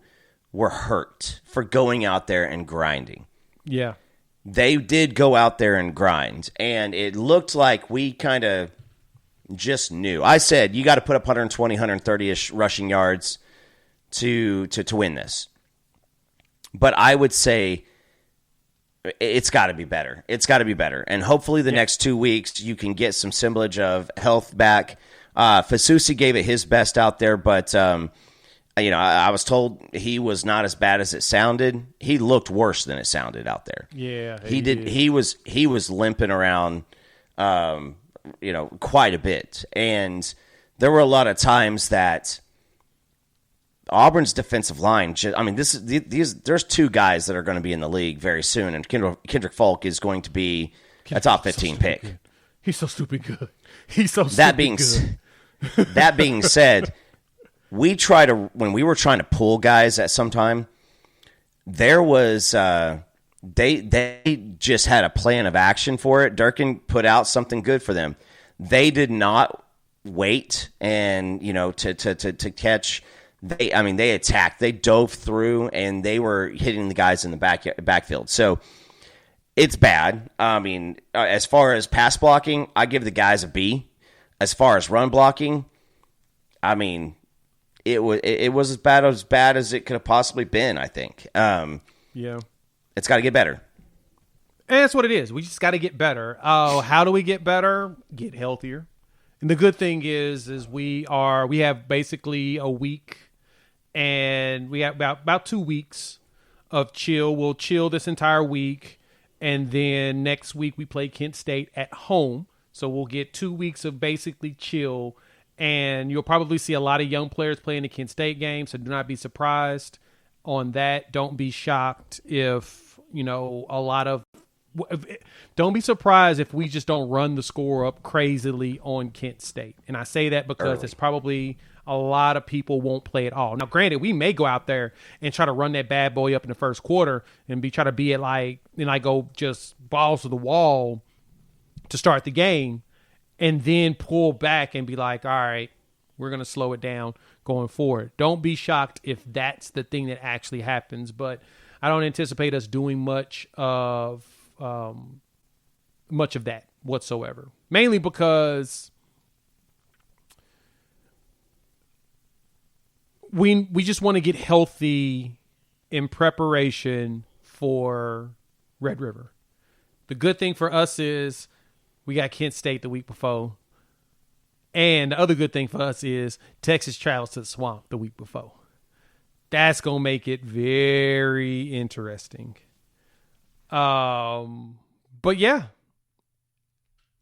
were hurt for going out there and grinding. Yeah. They did go out there and grind, and it looked like we kind of just knew. I said, you got to put up 120, 130-ish rushing yards to win this. But I would say it's got to be better. It's got to be better. And hopefully the next 2 weeks you can get some semblance of health back. Fasusi gave it his best out there, but I was told he was not as bad as it sounded. He looked worse than it sounded out there. Yeah, he did. He was limping around, quite a bit. And there were a lot of times that Auburn's defensive line, there's 2 guys that are going to be in the league very soon, and Kendrick Falk is going to be a top 15 pick. He's so stupid good. He's so that stupid good. That being said, when we were trying to pull guys at some time, there was they just had a plan of action for it. Durkin put out something good for them. They did not wait and to catch. They attacked. They dove through and they were hitting the guys in the backfield. So it's bad. As far as pass blocking, I give the guys a B. As far as run blocking, it was as bad as it could have possibly been, I think. Yeah. It's got to get better. And that's what it is. We just got to get better. How do we get better? Get healthier. And the good thing is we have basically a week, and we have about 2 weeks of chill. We'll chill this entire week, and then next week we play Kent State at home. So we'll get 2 weeks of basically chill, and you'll probably see a lot of young players playing the Kent State game, so do not be surprised on that. Don't be shocked if, don't be surprised if we just don't run the score up crazily on Kent State. And I say that because it's probably a lot of people won't play at all. Now, granted, we may go out there and try to run that bad boy up in the first quarter and try to be at go just balls to the wall to start the game, and then pull back and be like, all right, we're going to slow it down going forward. Don't be shocked if that's the thing that actually happens, but I don't anticipate us doing much of that whatsoever. Mainly because we just want to get healthy in preparation for Red River. The good thing for us is we got Kent State the week before. And the other good thing for us is Texas travels to the Swamp the week before. That's going to make it very interesting. But yeah,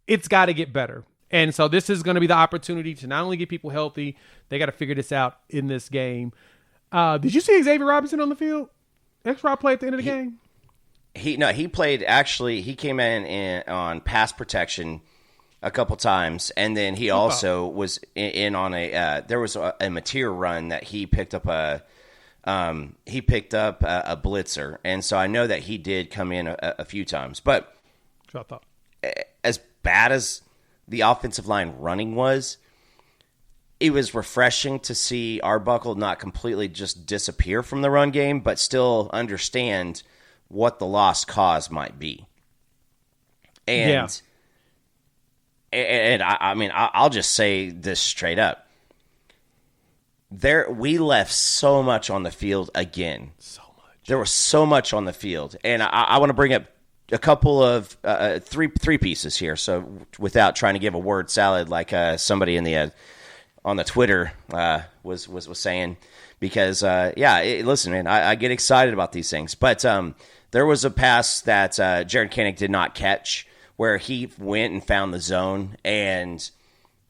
it's got to get better. And so this is going to be the opportunity to not only get people healthy, they got to figure this out in this game. Did you see Xavier Robinson on the field? X-Rob play at the end of the game? He played, actually, he came in on pass protection a couple times, and then he also was in on there was a material run that he picked up a blitzer, and so I know that he did come in a few times. But as bad as the offensive line running was, it was refreshing to see Arbuckle not completely just disappear from the run game, but still understand what the lost cause might be. And I'll just say this straight up. We left so much on the field again. So much. There was so much on the field. And I want to bring up a couple of three pieces here. So without trying to give a word salad like somebody on the Twitter was saying, because listen, man, I get excited about these things. But there was a pass that Jared Koenig did not catch, where he went and found the zone, and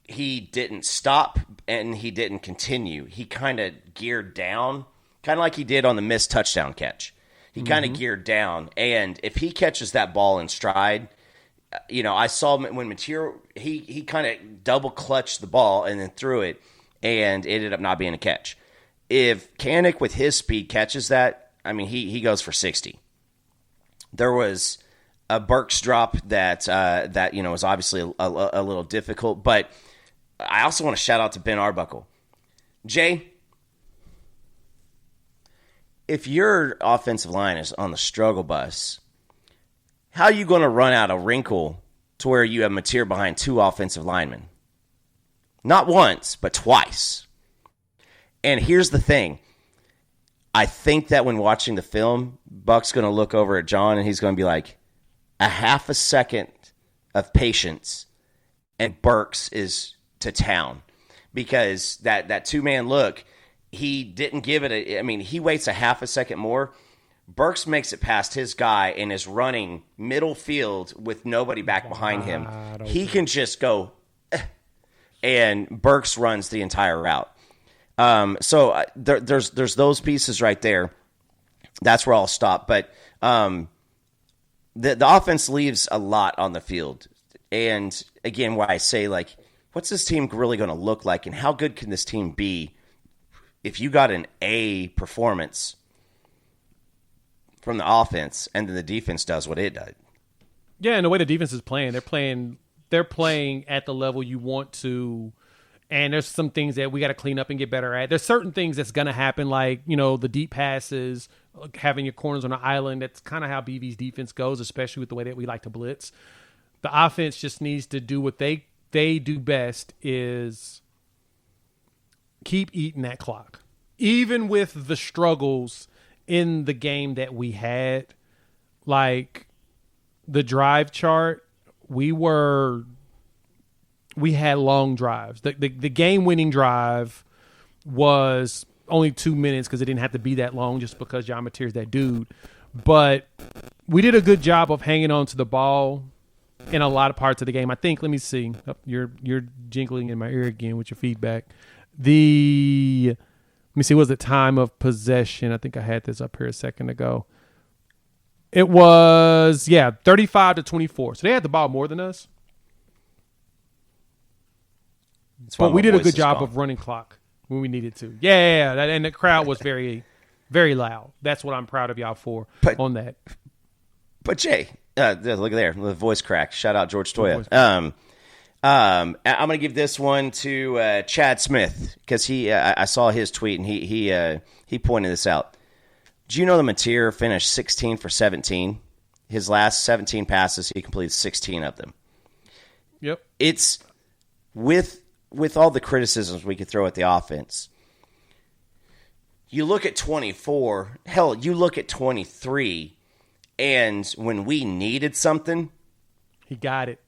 he didn't stop and he didn't continue. He kind of geared down, kind of like he did on the missed touchdown catch. He kind of geared down, and if he catches that ball in stride, I saw when material, he kind of double clutched the ball and then threw it, and it ended up not being a catch. If Koenig with his speed catches that, he goes for 60. There was a Burks drop that was obviously a little difficult, but I also want to shout out to Ben Arbuckle. Jay, if your offensive line is on the struggle bus, how are you going to run out a wrinkle to where you have material behind two offensive linemen? Not once, but twice. And here's the thing. I think that when watching the film, Buck's going to look over at John and he's going to be like, a half a second of patience and Burks is to town. Because that two-man look, he didn't give it he waits a half a second more. Burks makes it past his guy and is running middle field with nobody back behind him. He can just go, and Burks runs the entire route. So there's those pieces right there. That's where I'll stop. But the offense leaves a lot on the field. And again, why I say, what's this team really going to look like, and how good can this team be if you got an A performance from the offense and then the defense does what it does? Yeah, and the way the defense is playing, they're playing at the level you want to. And there's some things that we got to clean up and get better at. There's certain things that's going to happen, like, the deep passes, having your corners on an island. That's kind of how BV's defense goes, especially with the way that we like to blitz. The offense just needs to do what they do best, is keep eating that clock. Even with the struggles in the game that we had, like the drive chart, we had long drives. The game-winning drive was only 2 minutes because it didn't have to be that long just because John Mateer's that dude. But we did a good job of hanging on to the ball in a lot of parts of the game. I think, let me see. Oh, you're jingling in my ear again with your feedback. Let me see, was it time of possession? I think I had this up here a second ago. It was, 35-24. So they had the ball more than us. But we did a good job of running clock when we needed to. Yeah. And the crowd was very, very loud. That's what I'm proud of y'all for on that. But Jay, look there, the voice crack. Shout out George Toya. I'm going to give this one to Chad Smith because I saw his tweet and he pointed this out. Do you know that Mateer finished 16 for 17? His last 17 passes, he completed 16 of them. Yep. It's with all the criticisms we could throw at the offense. You look at 24, hell, you look at 23, and when we needed something, he got it.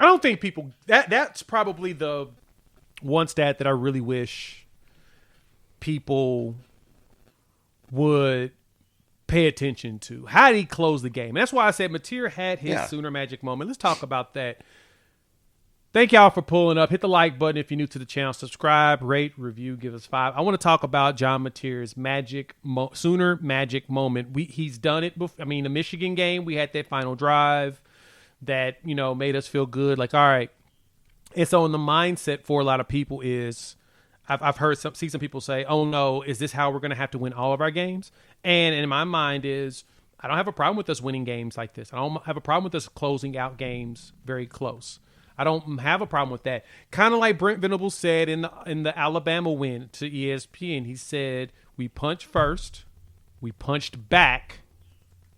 I don't think people that's probably the one stat that I really wish people would pay attention to. How did he close the game? And that's why I said Mateer had his Sooner magic moment. Let's talk about that. Thank y'all for pulling up. Hit the like button if you're new to the channel. Subscribe, rate, review, give us 5. I want to talk about John Mateer's Sooner magic moment. He's done it before. I mean, the Michigan game, we had that final drive that, made us feel good. Like, all right. And so in the mindset for a lot of people is, I've heard some people say, oh no, is this how we're going to have to win all of our games? And in my mind is, I don't have a problem with us winning games like this. I don't have a problem with us closing out games very close. I don't have a problem with that. Kind of like Brent Venables said in the Alabama win to ESPN. He said, we punched first, we punched back,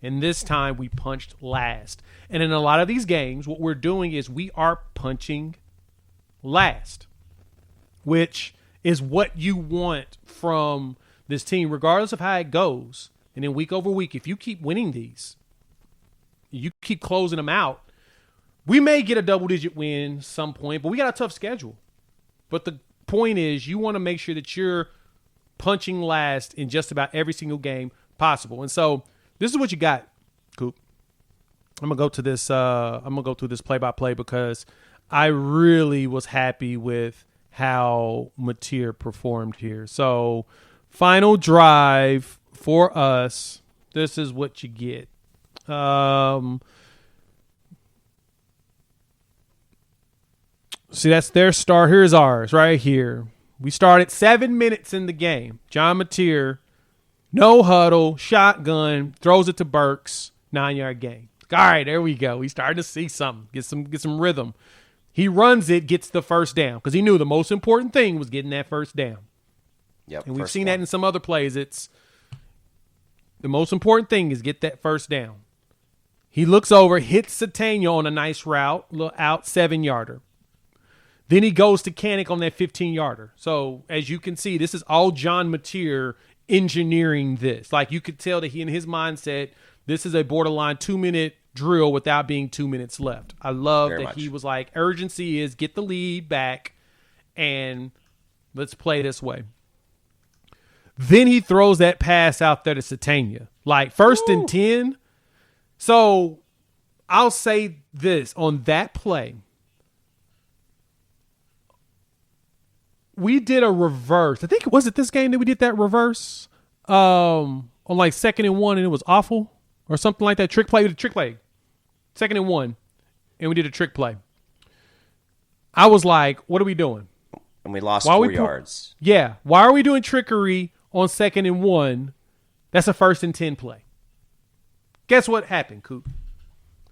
and this time we punched last. And in a lot of these games, what we're doing is we are punching last, which is what you want from this team, regardless of how it goes. And then week over week, if you keep winning these, you keep closing them out, we may get a double-digit win some point, but we got a tough schedule. But the point is, you want to make sure that you're punching last in just about every single game possible. And so this is what you got, Coop. I'm gonna go to this. I'm gonna go through this play-by-play because I really was happy with how Mateer performed here. So, final drive for us. This is what you get. See, that's their start. Here's ours right here. We started 7 minutes in the game. John Mateer, no huddle, shotgun, throws it to Burks, 9-yard gain. All right, there we go. We started to see something, get some rhythm. He runs it, gets the first down because he knew the most important thing was getting that first down. Yep, and we've seen that in some other plays. It's the most important thing is get that first down. He looks over, hits Satania on a nice route, out 7-yarder. Then he goes to Kanik on that 15-yarder. So, as you can see, this is all John Mateer engineering this. Like, you could tell that he, in his mindset, this is a borderline 2-minute drill without being 2 minutes left. I love Very that much. He was like, urgency is get the lead back and let's play this way. Then he throws that pass out there to Satania. Like, first and 10. So, I'll say this on that play. We did a reverse. I think, was it this game that we did that reverse on like 2nd and 1 and it was awful or something like that? Trick play. We did a trick play. 2nd and 1 and we did a trick play. I was like, what are we doing? And we lost 4 yards. Yeah. Why are we doing trickery on 2nd and 1? That's a 1st and 10 play. Guess what happened, Coop?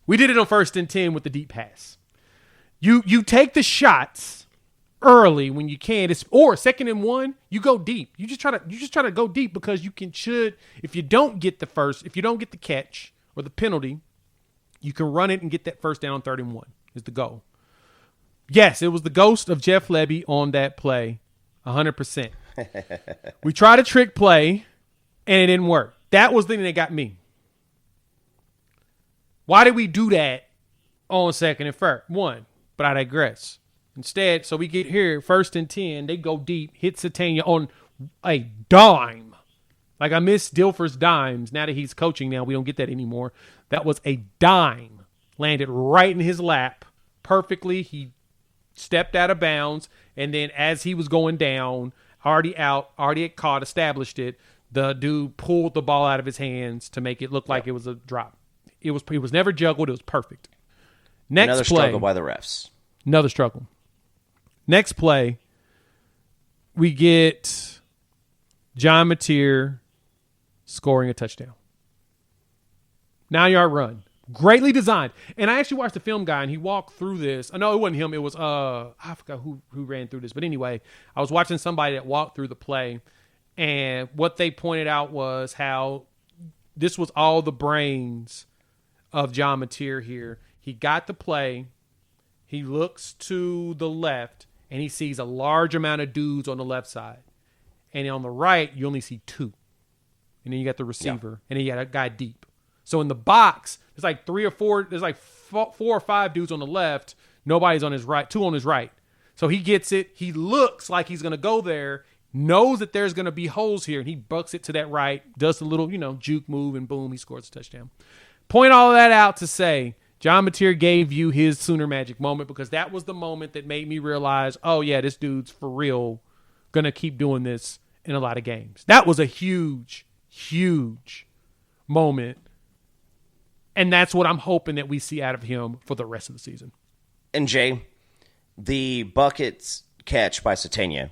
We did it on 1st and 10 with the deep pass. You take the shots early when you can. Or 2nd and 1, you go deep. You just try to go deep because if you don't get the catch or the penalty, you can run it and get that first down on 3rd and 1 is the goal. Yes, it was the ghost of Jeff Lebby on that play, 100%. We tried a trick play, and it didn't work. That was the thing that got me. Why did we do that on 2nd and 1? But I digress. Instead, so we get here, 1st and 10, they go deep, hit Satania on a dime. Like I miss Dilfer's dimes. Now that he's coaching now, we don't get that anymore. That was a dime. Landed right in his lap perfectly. He stepped out of bounds, and then as he was going down, already had caught, established it, the dude pulled the ball out of his hands to make it look like it was a drop. It was never juggled. It was perfect. Another struggle by the refs. Another struggle. Next play, we get John Mateer scoring a touchdown. 9-yard run. Greatly designed. And I actually watched the film guy, and he walked through this. I know it wasn't him. It was, I forgot who ran through this. But anyway, I was watching somebody that walked through the play, and what they pointed out was how this was all the brains of John Mateer here. He got the play. He looks to the left, and he sees a large amount of dudes on the left side. And on the right, you only see 2. And then you got the receiver, and then you got a guy deep. So in the box, there's like 3 or 4, there's like 4 or 5 dudes on the left. Nobody's on his right, 2 on his right. So he gets it. He looks like he's going to go there, knows that there's going to be holes here, and he bucks it to that right, does the little, juke move, and boom, he scores a touchdown. Point all of that out to say, John Mateer gave you his Sooner Magic moment because that was the moment that made me realize, oh, yeah, this dude's for real going to keep doing this in a lot of games. That was a huge, huge moment. And that's what I'm hoping that we see out of him for the rest of the season. And Jay, the buckets catch by Satania,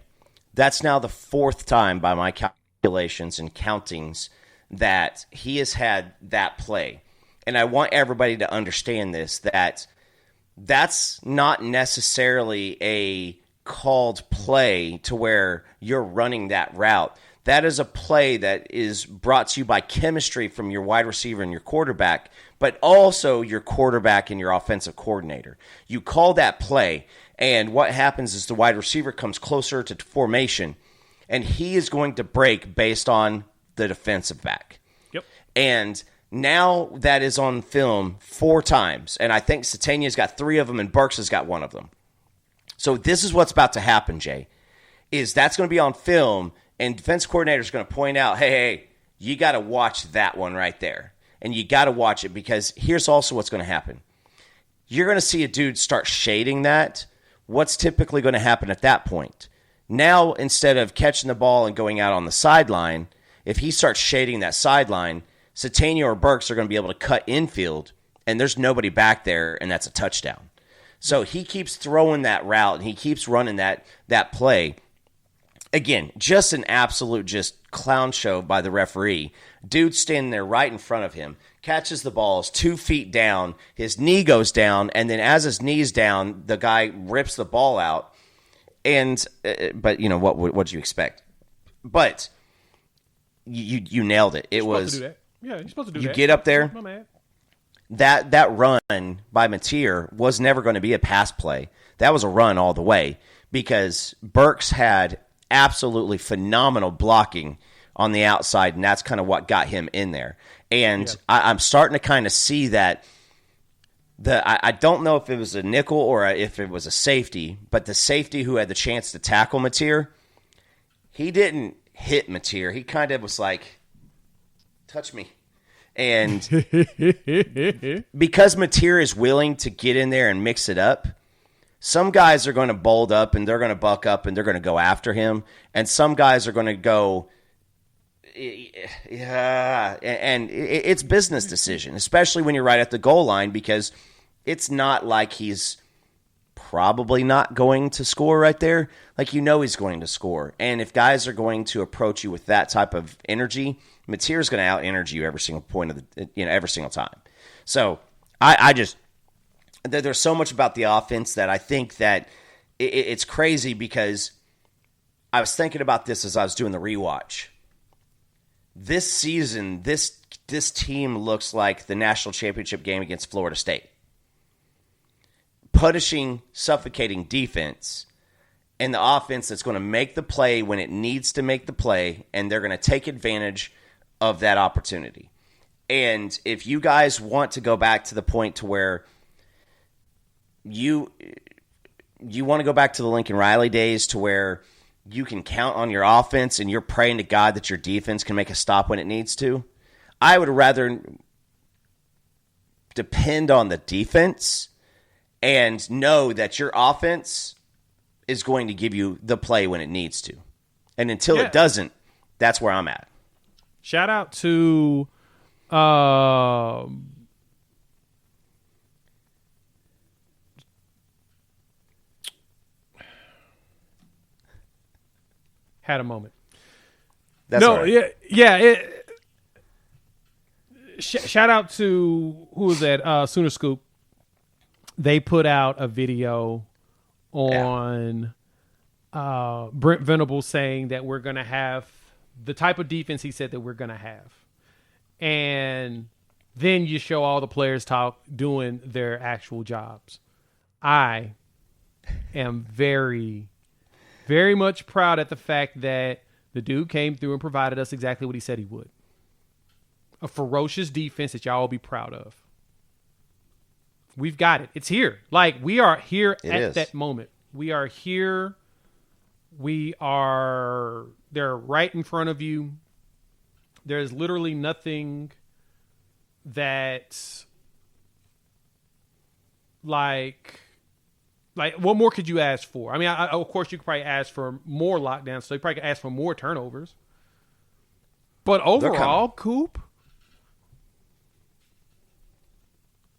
that's now the 4th time by my calculations and countings that he has had that play. And I want everybody to understand this, that's not necessarily a called play to where you're running that route. That is a play that is brought to you by chemistry from your wide receiver and your quarterback, but also your quarterback and your offensive coordinator. You call that play, and what happens is the wide receiver comes closer to formation, and he is going to break based on the defensive back. Yep. And now that is on film 4 times, and I think Satania's got 3 of them, and Burks has got 1 of them. So this is what's about to happen, Jay, is that's going to be on film, and defense coordinator is going to point out, hey, you got to watch that one right there. And you got to watch it because here's also what's going to happen. You're going to see a dude start shading that. What's typically going to happen at that point? Now, instead of catching the ball and going out on the sideline, if he starts shading that sideline, Satania or Burks are going to be able to cut infield, and there's nobody back there, and that's a touchdown. So he keeps throwing that route, and he keeps running that play. Again, just an absolute just clown show by the referee. Dude standing there right in front of him, catches the ball, is 2 feet down, his knee goes down, and then as his knee's down, the guy rips the ball out. And but what do you expect? But you nailed it. It was supposed to do that. Yeah, you're supposed to do that. You get up there. My man. That run by Mateer was never going to be a pass play. That was a run all the way because Burks had absolutely phenomenal blocking on the outside, and that's kind of what got him in there. And yeah. I'm starting to kind of see that I don't know if it was a nickel or if it was a safety, but the safety who had the chance to tackle Mateer, he didn't hit Mateer. He kind of was like, touch me. And because Mateer is willing to get in there and mix it up, some guys are going to bold up and they're going to buck up and they're going to go after him. And some guys are going to go, yeah. And it's business decision, especially when you're right at the goal line because it's not like he's probably not going to score right there. Like, you know he's going to score. And if guys are going to approach you with that type of energy, Mateer's going to out-energy you every single point of every single time. So I just there's so much about the offense that I think that it's crazy, because I was thinking about this as I was doing the rewatch. This season, this team looks like the national championship game against Florida State. Punishing, suffocating defense, and the offense that's going to make the play when it needs to make the play, and they're going to take advantage of that opportunity. And if you guys want to go back to the point to where you want to go back to the Lincoln Riley days, to where you can count on your offense and you're praying to God that your defense can make a stop when it needs to, I would rather depend on the defense and know that your offense is going to give you the play when it needs to. And until it doesn't, that's where I'm at. Shout out to had a moment. That's no, right. Shout out to, who was that? Sooner Scoop. They put out a video on Brent Venables saying that we're going to have the type of defense he said that we're going to have. And then you show all the players doing their actual jobs. I am very, very much proud at the fact that the dude came through and provided us exactly what he said he would. A ferocious defense that y'all will be proud of. We've got it. It's here. Like, we are here at that moment. We are here. They're right in front of you. There's literally nothing that, like, what more could you ask for? I mean, of course, you could probably ask for more lockdowns, so you probably could ask for more turnovers. But overall, Coop,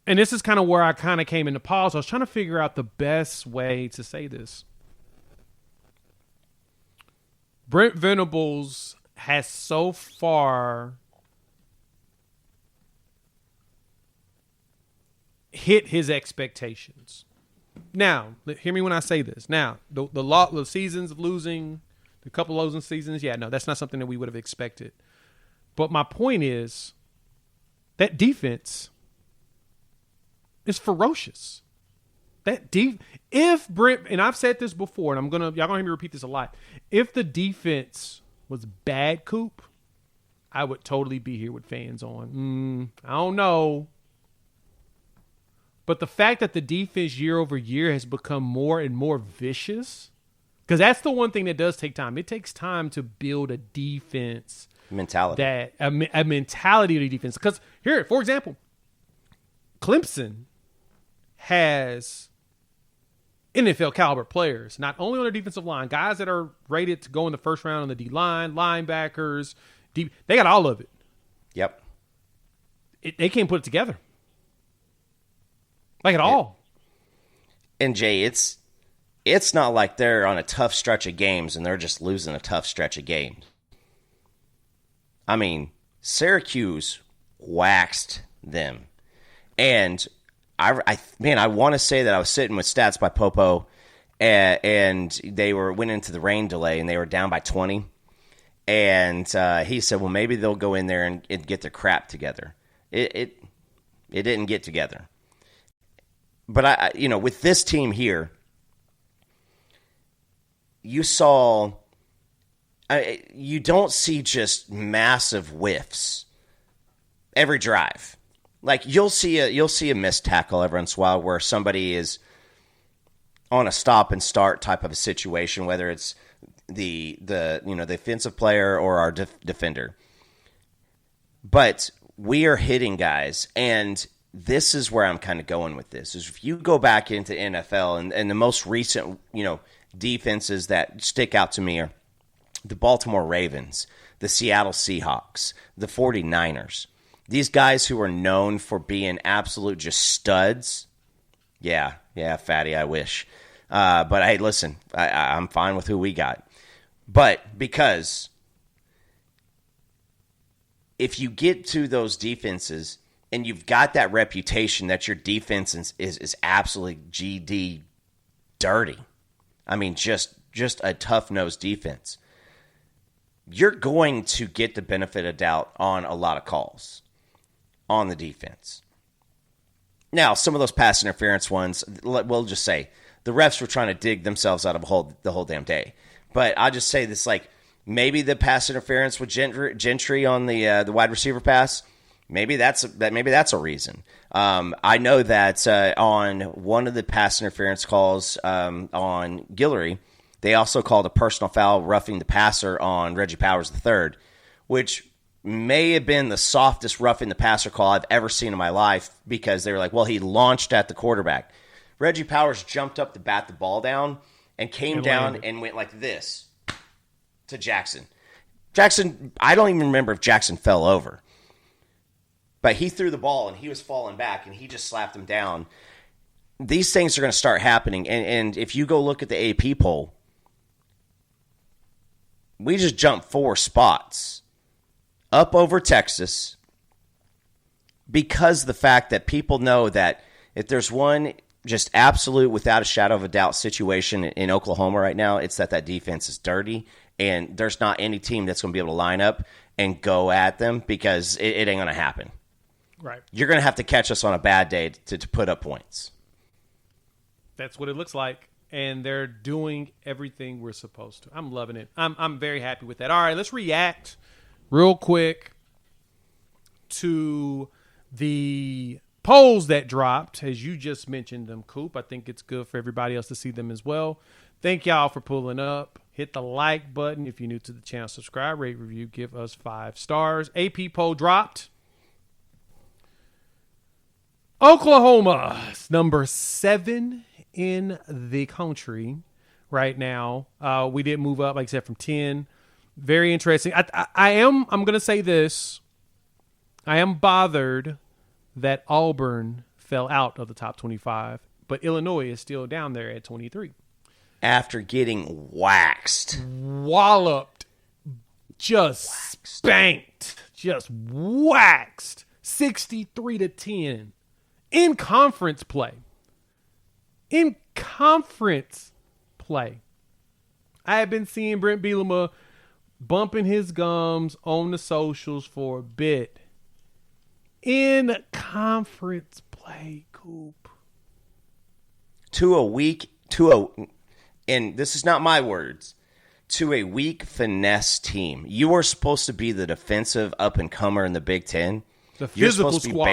and this is kind of where I kind of came into pause. I was trying to figure out the best way to say this. Brent Venables has so far hit his expectations. Now, hear me when I say this. Now, the seasons of losing, the couple of losing seasons, that's not something that we would have expected. But my point is that defense is ferocious. If Brent, and I've said this before, and y'all gonna hear me repeat this a lot. If the defense was bad, Coop, I would totally be here with fans on. I don't know. But the fact that the defense year over year has become more and more vicious, because that's the one thing that does take time. It takes time to build a defense mentality. A mentality of the defense. Because here, for example, Clemson has NFL caliber players, not only on their defensive line, guys that are rated to go in the first round on the D line, linebackers, deep. They got all of it. Yep. They can't put it together. Like at all. And Jay, it's not like they're on a tough stretch of games and they're just losing a tough stretch of games. I mean, Syracuse waxed them. And I want to say that I was sitting with Stats by Popo, and they went into the rain delay and they were down by 20. And he said, well, maybe they'll go in there and get their crap together. It didn't get together. But with this team here, you don't see just massive whiffs every drive. Like you'll see a missed tackle every once in a while where somebody is on a stop and start type of a situation, whether it's the offensive player or our defender. But we are hitting guys, and this is where I'm kind of going with this. Is if you go back into NFL and the most recent, defenses that stick out to me are the Baltimore Ravens, the Seattle Seahawks, the 49ers. These guys who are known for being absolute just studs Yeah, Fatty, I wish. But hey, listen, I'm fine with who we got. But because if you get to those defenses and you've got that reputation that your defense is absolutely GD dirty, I mean, just a tough-nosed defense, you're going to get the benefit of doubt on a lot of calls on the defense. Now, some of those pass interference ones, we'll just say, the refs were trying to dig themselves out of the whole damn day. But I'll just say this, like, maybe the pass interference with Gentry on the wide receiver pass, maybe that's a reason. I know that on one of the pass interference calls on Guillory, they also called a personal foul roughing the passer on Reggie Powers III, which may have been the softest roughing the passer call I've ever seen in my life, because they were like, well, he launched at the quarterback. Reggie Powers jumped up to bat the ball down and came down and went like this to Jackson. Jackson, I don't even remember if Jackson fell over. But he threw the ball and he was falling back and he just slapped him down. These things are going to start happening. And if you go look at the AP poll, we just jumped 4 spots up over Texas because the fact that people know that if there's one just absolute, without a shadow of a doubt, situation in Oklahoma right now, it's that defense is dirty, and there's not any team that's going to be able to line up and go at them, because it ain't going to happen. Right. You're going to have to catch us on a bad day to put up points. That's what it looks like, and they're doing everything we're supposed to. I'm loving it. I'm very happy with that. All right, let's react real quick to the polls that dropped, as you just mentioned them, Coop. I think it's good for everybody else to see them as well. Thank y'all for pulling up. Hit the like button if you're new to the channel. Subscribe, rate, review, give us 5 stars. AP poll dropped. Oklahoma is number 7 in the country right now. We did move up, like I said, from 10. Very interesting. I'm going to say this. I am bothered that Auburn fell out of the top 25, but Illinois is still down there at 23. After getting waxed. Walloped. Spanked. Just waxed. 63-10. In conference play. I have been seeing Brent Bielema bumping his gums on the socials for a bit. In conference play, Coop. And this is not my words, to a weak finesse team. You are supposed to be the defensive up-and-comer in the Big Ten. The physical You're supposed to be squad.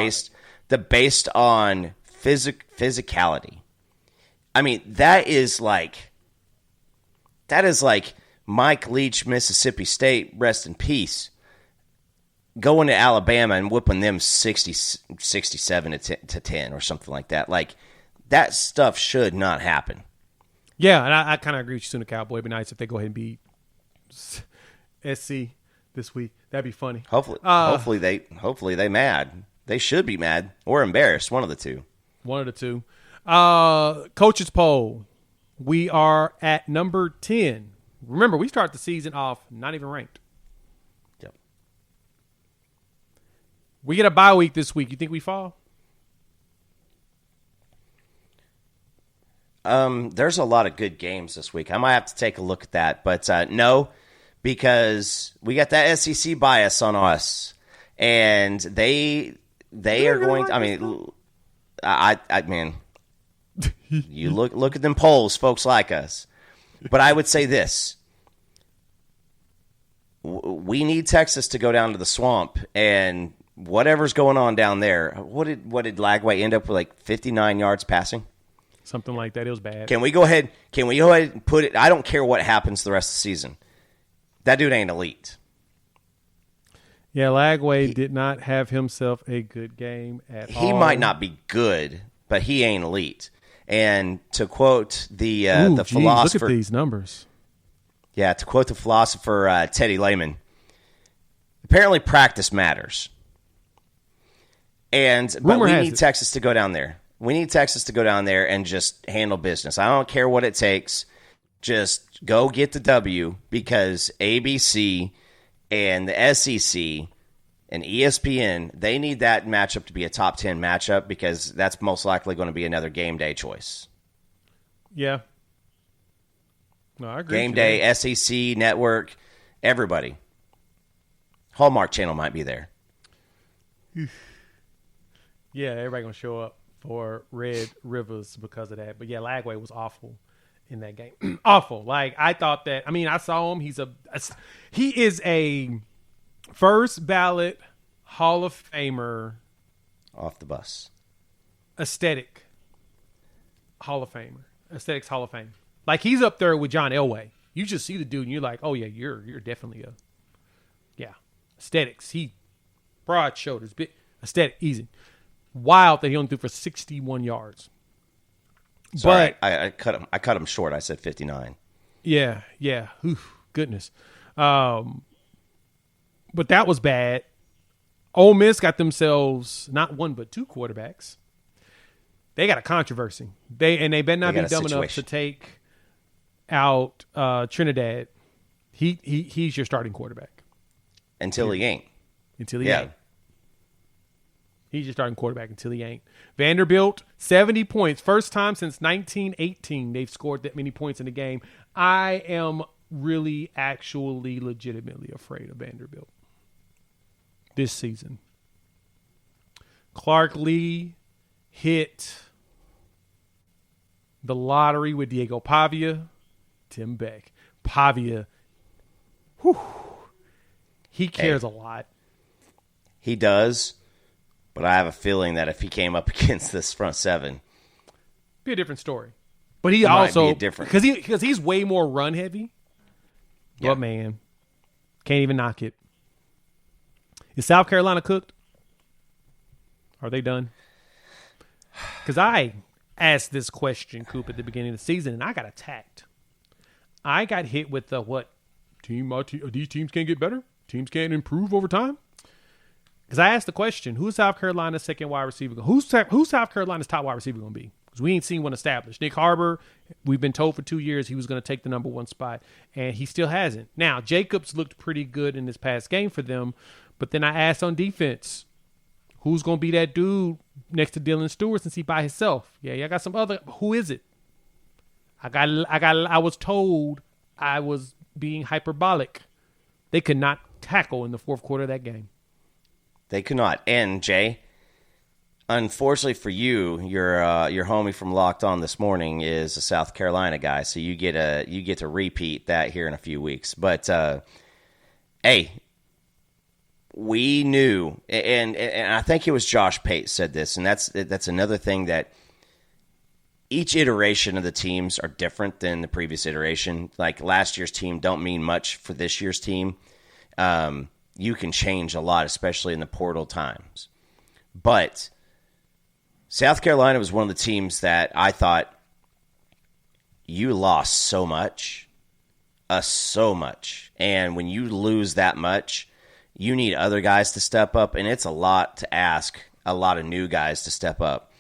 based on physicality. I mean, that is like Mike Leach, Mississippi State, rest in peace, going to Alabama and whipping them 67 to 10 or something like that. Like, that stuff should not happen. Yeah, and I kind of agree with you, Sooner Cowboy. It'd be nice if they go ahead and beat SC this week. That'd be funny. Hopefully they mad. They should be mad or embarrassed. One of the two. Coaches poll. We are at number 10. Remember, we start the season off not even ranked. Yep. We get a bye week this week. You think we fall? There's a lot of good games this week. I might have to take a look at that, but no, because we got that SEC bias on us, and they are going to. I mean, I man, you look at them polls, folks like us. But I would say this: we need Texas to go down to the swamp, and whatever's going on down there. What did Lagway end up with? Like 59 yards passing. Something like that. It was bad. Can we go ahead and put it? I don't care what happens the rest of the season. That dude ain't elite. Yeah, Lagway did not have himself a good game at all. He might not be good, but he ain't elite. And to quote the philosopher, look at these numbers. Yeah, to quote the philosopher Teddy Lehman, apparently practice matters. But we need Texas to go down there. We need Texas to go down there and just handle business. I don't care what it takes. Just go get the W, because ABC and the SEC and ESPN, they need that matchup to be a top 10 matchup, because that's most likely going to be another game day choice. Yeah. No, I agree. Game day, SEC, network, everybody. Hallmark Channel might be there. Yeah, everybody going to show up for Red Rivers because of that. But yeah, Lagway was awful in that game. Awful. Like, I thought that, I mean, I saw him. He is a first ballot Hall of Famer. Off the bus. Aesthetic Hall of Famer. Aesthetics Hall of Fame. Like, he's up there with John Elway. You just see the dude and you're like, oh yeah, you're definitely aesthetics. He broad shoulders, big aesthetic, easy. Wild that he only threw for 61 yards. Sorry, But I cut him short. I said 59. yeah. Oof, goodness. But that was bad. Ole Miss got themselves not one but two quarterbacks. They got a controversy. They better not be dumb enough to take out Trinidad. He's your starting quarterback. Until he ain't. Until he ain't. He's your starting quarterback until he ain't. Vanderbilt, 70 points. First time since 1918 they've scored that many points in a game. I am really, actually, legitimately afraid of Vanderbilt this season. Clark Lee hit the lottery with Diego Pavia, Tim Beck. Pavia, he cares a lot. He does, but I have a feeling that if he came up against this front seven, be a different story. But he also, because he's way more run heavy. Yeah. But man, can't even knock it. Is South Carolina cooked? Are they done? Because I asked this question, Coop, at the beginning of the season, and I got attacked. I got hit with the these teams can't get better? Teams can't improve over time? Because I asked the question, who's South Carolina's second wide receiver? Who's South Carolina's top wide receiver going to be? Because we ain't seen one established. Nick Harbor, we've been told for 2 years he was going to take the number one spot, and he still hasn't. Now, Jacobs looked pretty good in this past game for them, but then I asked on defense, who's going to be that dude next to Dylan Stewart since he by himself? Yeah, I got some other. Who is it? I was told I was being hyperbolic. They could not tackle in the fourth quarter of that game. They could not. And Jay, unfortunately for you, your homie from Locked On this morning is a South Carolina guy, so you get to repeat that here in a few weeks. But hey, we knew, and I think it was Josh Pate said this, and that's another thing, that each iteration of the teams are different than the previous iteration. Like, last year's team don't mean much for this year's team. You can change a lot, especially in the portal times. But South Carolina was one of the teams that I thought, you lost so much. And when you lose that much, you need other guys to step up, and it's a lot to ask a lot of new guys to step up.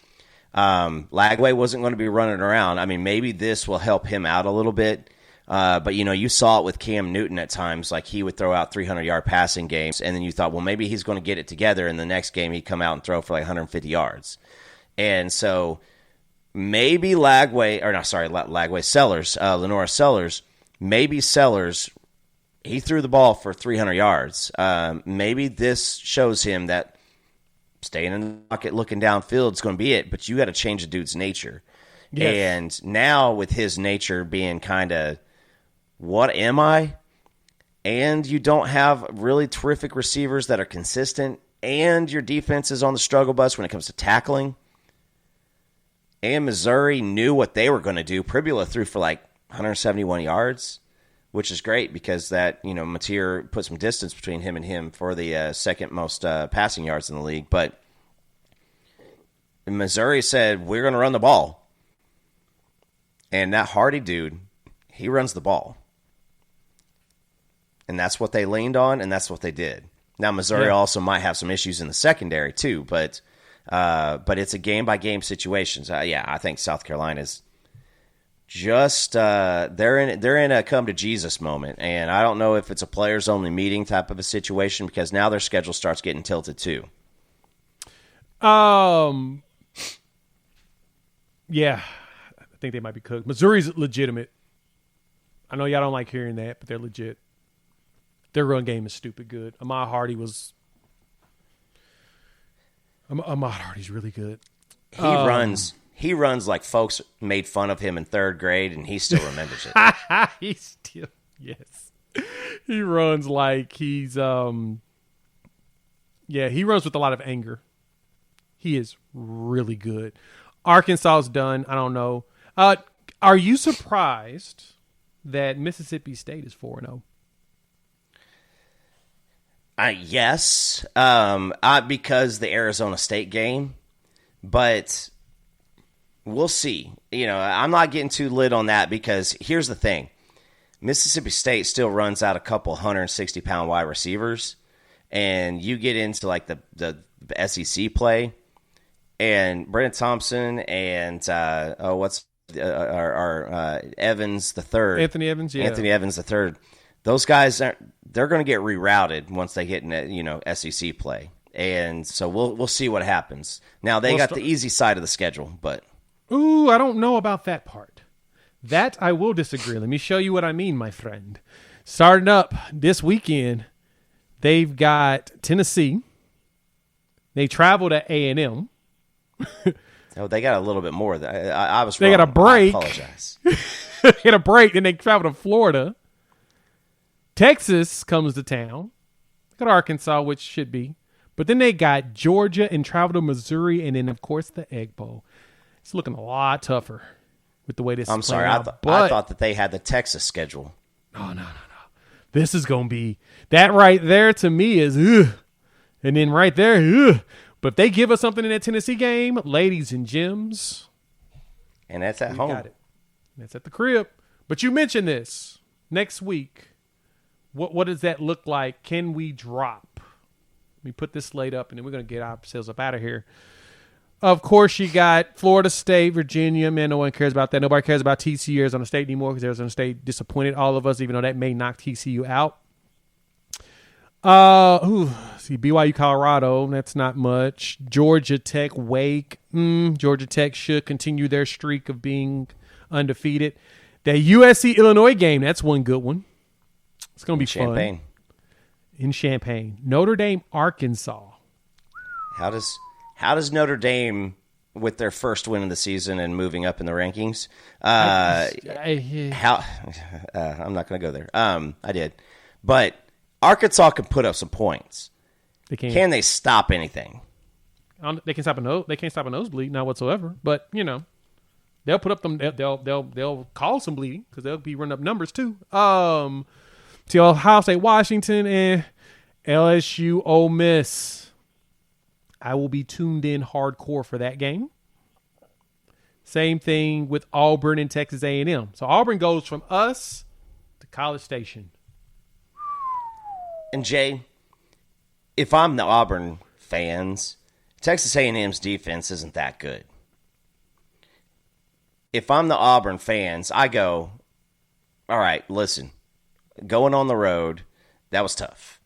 Lagway wasn't going to be running around. I mean, maybe this will help him out a little bit. But, you saw it with Cam Newton at times. Like, he would throw out 300-yard passing games, and then you thought, well, maybe he's going to get it together, and the next game he'd come out and throw for like 150 yards. And so maybe Lenora Sellers, maybe Sellers, he threw the ball for 300 yards. Maybe this shows him that staying in the pocket, looking downfield is going to be it, but you got to change the dude's nature. Yes. And now with his nature being kind of, what am I? And you don't have really terrific receivers that are consistent, and your defense is on the struggle bus when it comes to tackling. And Missouri knew what they were going to do. Pribula threw for like 171 yards, which is great because that, Mateer put some distance between him and him for the second most passing yards in the league. But Missouri said, we're going to run the ball. And that Hardy dude, he runs the ball. And that's what they leaned on, and that's what they did. Now, Missouri also might have some issues in the secondary, too, but But it's a game-by-game situation. Yeah, I think South Carolina's just they're in a come-to-Jesus moment. And I don't know if it's a players-only meeting type of a situation because now their schedule starts getting tilted too. Yeah, I think they might be cooked. Missouri's legitimate. I know y'all don't like hearing that, but they're legit. Their run game is stupid good. Ahmad Hardy's really good. He runs like folks made fun of him in third grade, and he still remembers it. Yes. He runs like he's he runs with a lot of anger. He is really good. Arkansas's done. I don't know. Are you surprised that Mississippi State is 4-0? Yes, because the Arizona State game, but we'll see. I'm not getting too lit on that because here's the thing. Mississippi State still runs out a couple 160-pound wide receivers, and you get into like the SEC play, and Brennan Thompson and Evans the third, Anthony Evans the third. Those guys they're going to get rerouted once they get in SEC play, and so we'll see what happens. Now they got the easy side of the schedule, but I don't know about that part. That I will disagree. Let me show you what I mean, my friend. Starting up this weekend, they've got Tennessee. They travel to A&M. Oh, they got a little bit more. I was wrong. They got a break. I apologize. They get a break, then they travel to Florida. Texas comes to town. They got Arkansas, which should be. But then they got Georgia and travel to Missouri, and then, of course, the Egg Bowl. It's looking a lot tougher with the way this I'm is sorry. out. I thought that they had the Texas schedule. No. This is going to be – that right there to me is ugh. And then right there, ugh. But if they give us something in that Tennessee game, ladies and gems. And that's at home. Got it. That's at the crib. But you mentioned this. Next week, what does that look like? Can we drop? Let me put this slate up, and then we're going to get ourselves up out of here. Of course, you got Florida State, Virginia. Man, no one cares about that. Nobody cares about TCU, Arizona State anymore because Arizona State disappointed all of us, even though that may knock TCU out. BYU, Colorado. That's not much. Georgia Tech, Wake. Georgia Tech should continue their streak of being undefeated. The USC, Illinois game. That's one good one. It's going to be fun. In Champaign. Notre Dame, Arkansas. How does Notre Dame, with their first win of the season and moving up in the rankings, I'm not going to go there. I did, but Arkansas can put up some points. They can. Can they stop anything? They can stop a They can't stop a nosebleed, not whatsoever. But they'll put up them. They'll call some bleeding because they'll be running up numbers too. To Ohio State, Washington, and LSU, Ole Miss. I will be tuned in hardcore for that game. Same thing with Auburn and Texas A&M. So Auburn goes from us to College Station. And Jay, if I'm the Auburn fans, Texas A&M's defense isn't that good. If I'm the Auburn fans, I go, all right, listen, going on the road, that was tough.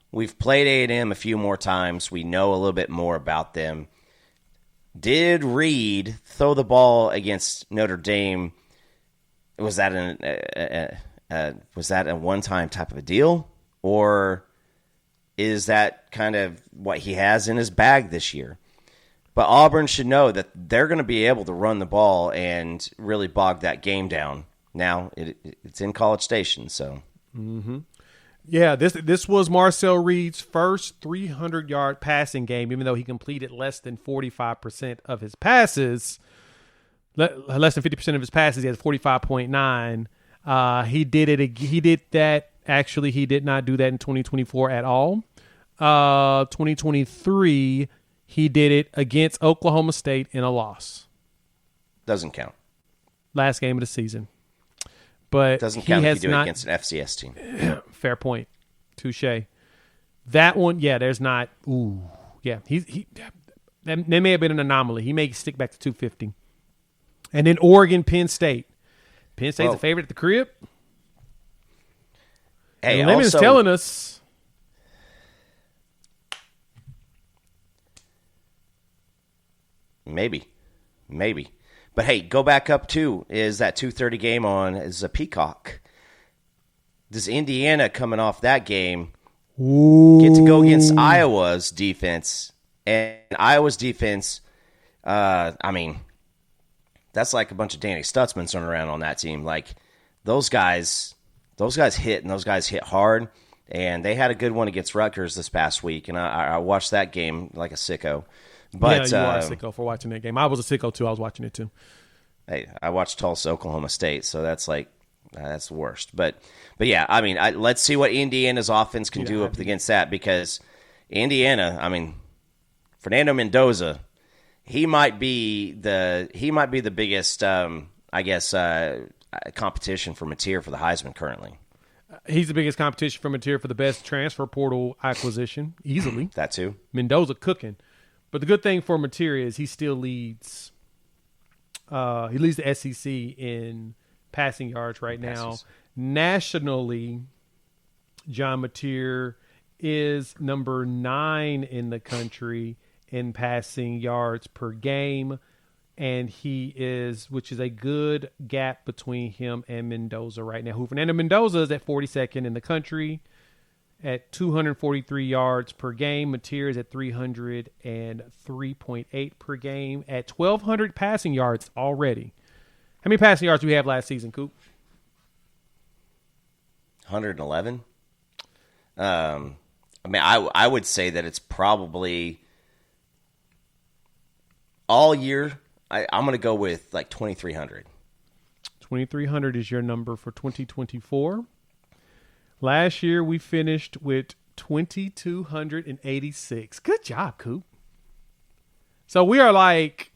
We've played A&M a few more times. We know a little bit more about them. Did Reed throw the ball against Notre Dame? Was that a one-time type of a deal? Or is that kind of what he has in his bag this year? But Auburn should know that they're going to be able to run the ball and really bog that game down. Now, it's in College Station, so. Mm-hmm. Yeah, this was Marcel Reed's first 300-yard passing game, even though he completed less than 45% of his passes. Less than 50% of his passes, he has 45.9. He did that. Actually, he did not do that in 2024 at all. 2023, he did it against Oklahoma State in a loss. Doesn't count. Last game of the season. But doesn't count if you do it against an FCS team. Fair point. Touche. That one, yeah, there's not. Ooh, yeah. That may have been an anomaly. He may stick back to 250. And then Oregon, Penn State. Penn State's a favorite at the crib. Hey, and Lemon's telling us. Maybe. But hey, go back up too. Is that 2:30 game on is a Peacock? Does Indiana coming off that game get to go against Iowa's defense? And Iowa's defense, I mean, that's like a bunch of Danny Stutzmans running around on that team. Like those guys hit, and those guys hit hard. And they had a good one against Rutgers this past week, and I watched that game like a sicko. But yeah, you are a sicko for watching that game. I was a sicko too. I was watching it too. Hey, I watched Tulsa, Oklahoma State, so that's like that's the worst. But yeah, I mean, let's see what Indiana's offense can do up against that, because Indiana, I mean, Fernando Mendoza, he might be the biggest, I guess, competition for Mateer for the Heisman currently. He's the biggest competition for Mateer for the best transfer portal acquisition, easily. That too. Mendoza cooking. But the good thing for Mateer is he still leads. He leads the SEC in passing yards right now. Nationally, John Mateer is number 9 in the country in passing yards per game, and which is a good gap between him and Mendoza right now. Fernando Mendoza is at 42nd in the country at 243 yards per game. Mateer is at 303.8 per game at 1,200 passing yards already. How many passing yards do we have last season, Coop? 111. I mean, I would say that it's probably all year. I'm going to go with like 2,300. 2,300 is your number for 2024. Last year, we finished with 2,286. Good job, Coop. So we are like,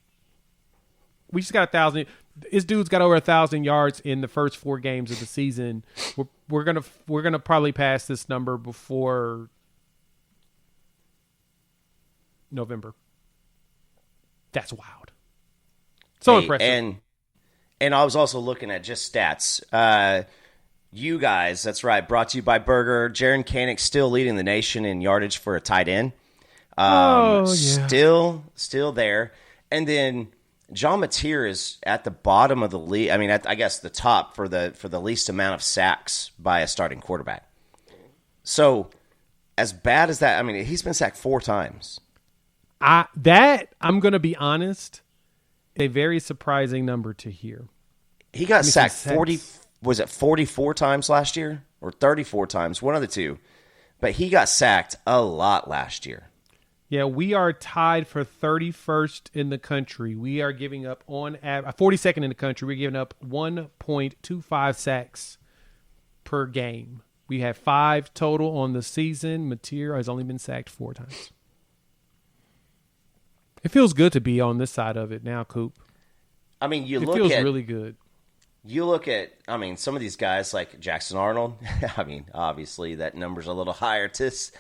we just got 1,000. This dude's got over 1,000 yards in the first 4 games of the season. We're gonna probably pass this number before November. That's wild. So impressive. And I was also looking at just stats. You guys, that's right, brought to you by Burger. Jaron Canick still leading the nation in yardage for a tight end. Still there. And then John Mateer is at the bottom of the league. I mean, I guess the top for the least amount of sacks by a starting quarterback. So, as bad as that, I mean, he's been sacked 4 times. I'm going to be honest, a very surprising number to hear. He got sacked 44 times last year or 34 times, one of the two. But he got sacked a lot last year. Yeah, we are tied for 31st in the country. We are giving up 42nd in the country. We're giving up 1.25 sacks per game. We have 5 total on the season. Mateer has only been sacked 4 times. It feels good to be on this side of it now, Coop. I mean, it feels really good. You look at, I mean, some of these guys like Jackson Arnold. I mean, obviously that number's a little higher this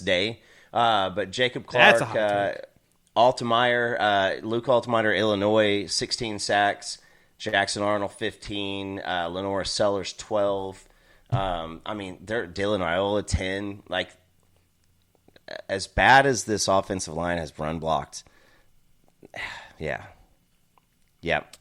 day. But Jacob Clark, Altemeyer, Luke Altemeyer, Illinois, 16 sacks. Jackson Arnold, 15. Lenora Sellers, 12. I mean, Dylan Iola, 10. Like, as bad as this offensive line has run blocked, yeah.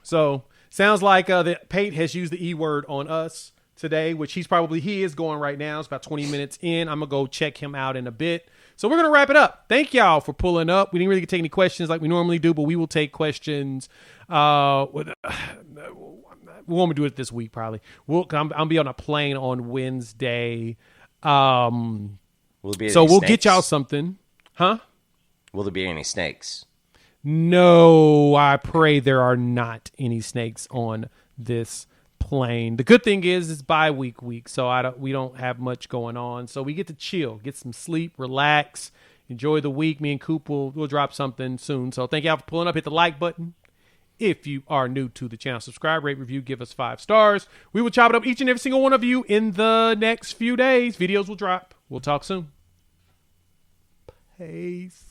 So, sounds like that Pate has used the E word on us today, which he is going right now. It's about 20 minutes in. I'm going to go check him out in a bit. So we're going to wrap it up. Thank y'all for pulling up. We didn't really take any questions like we normally do, but we will take questions. We won't do it this week probably. I'll be on a plane on Wednesday. Will there be we'll get y'all something. Huh? Will there be any snakes? No, I pray there are not any snakes on this plane. The good thing is it's bye-week, so we don't have much going on. So we get to chill, get some sleep, relax, enjoy the week. Me and Coop will drop something soon. So thank y'all for pulling up. Hit the like button. If you are new to the channel, subscribe, rate, review, give us 5 stars. We will chop it up each and every single one of you in the next few days. Videos will drop. We'll talk soon. Peace.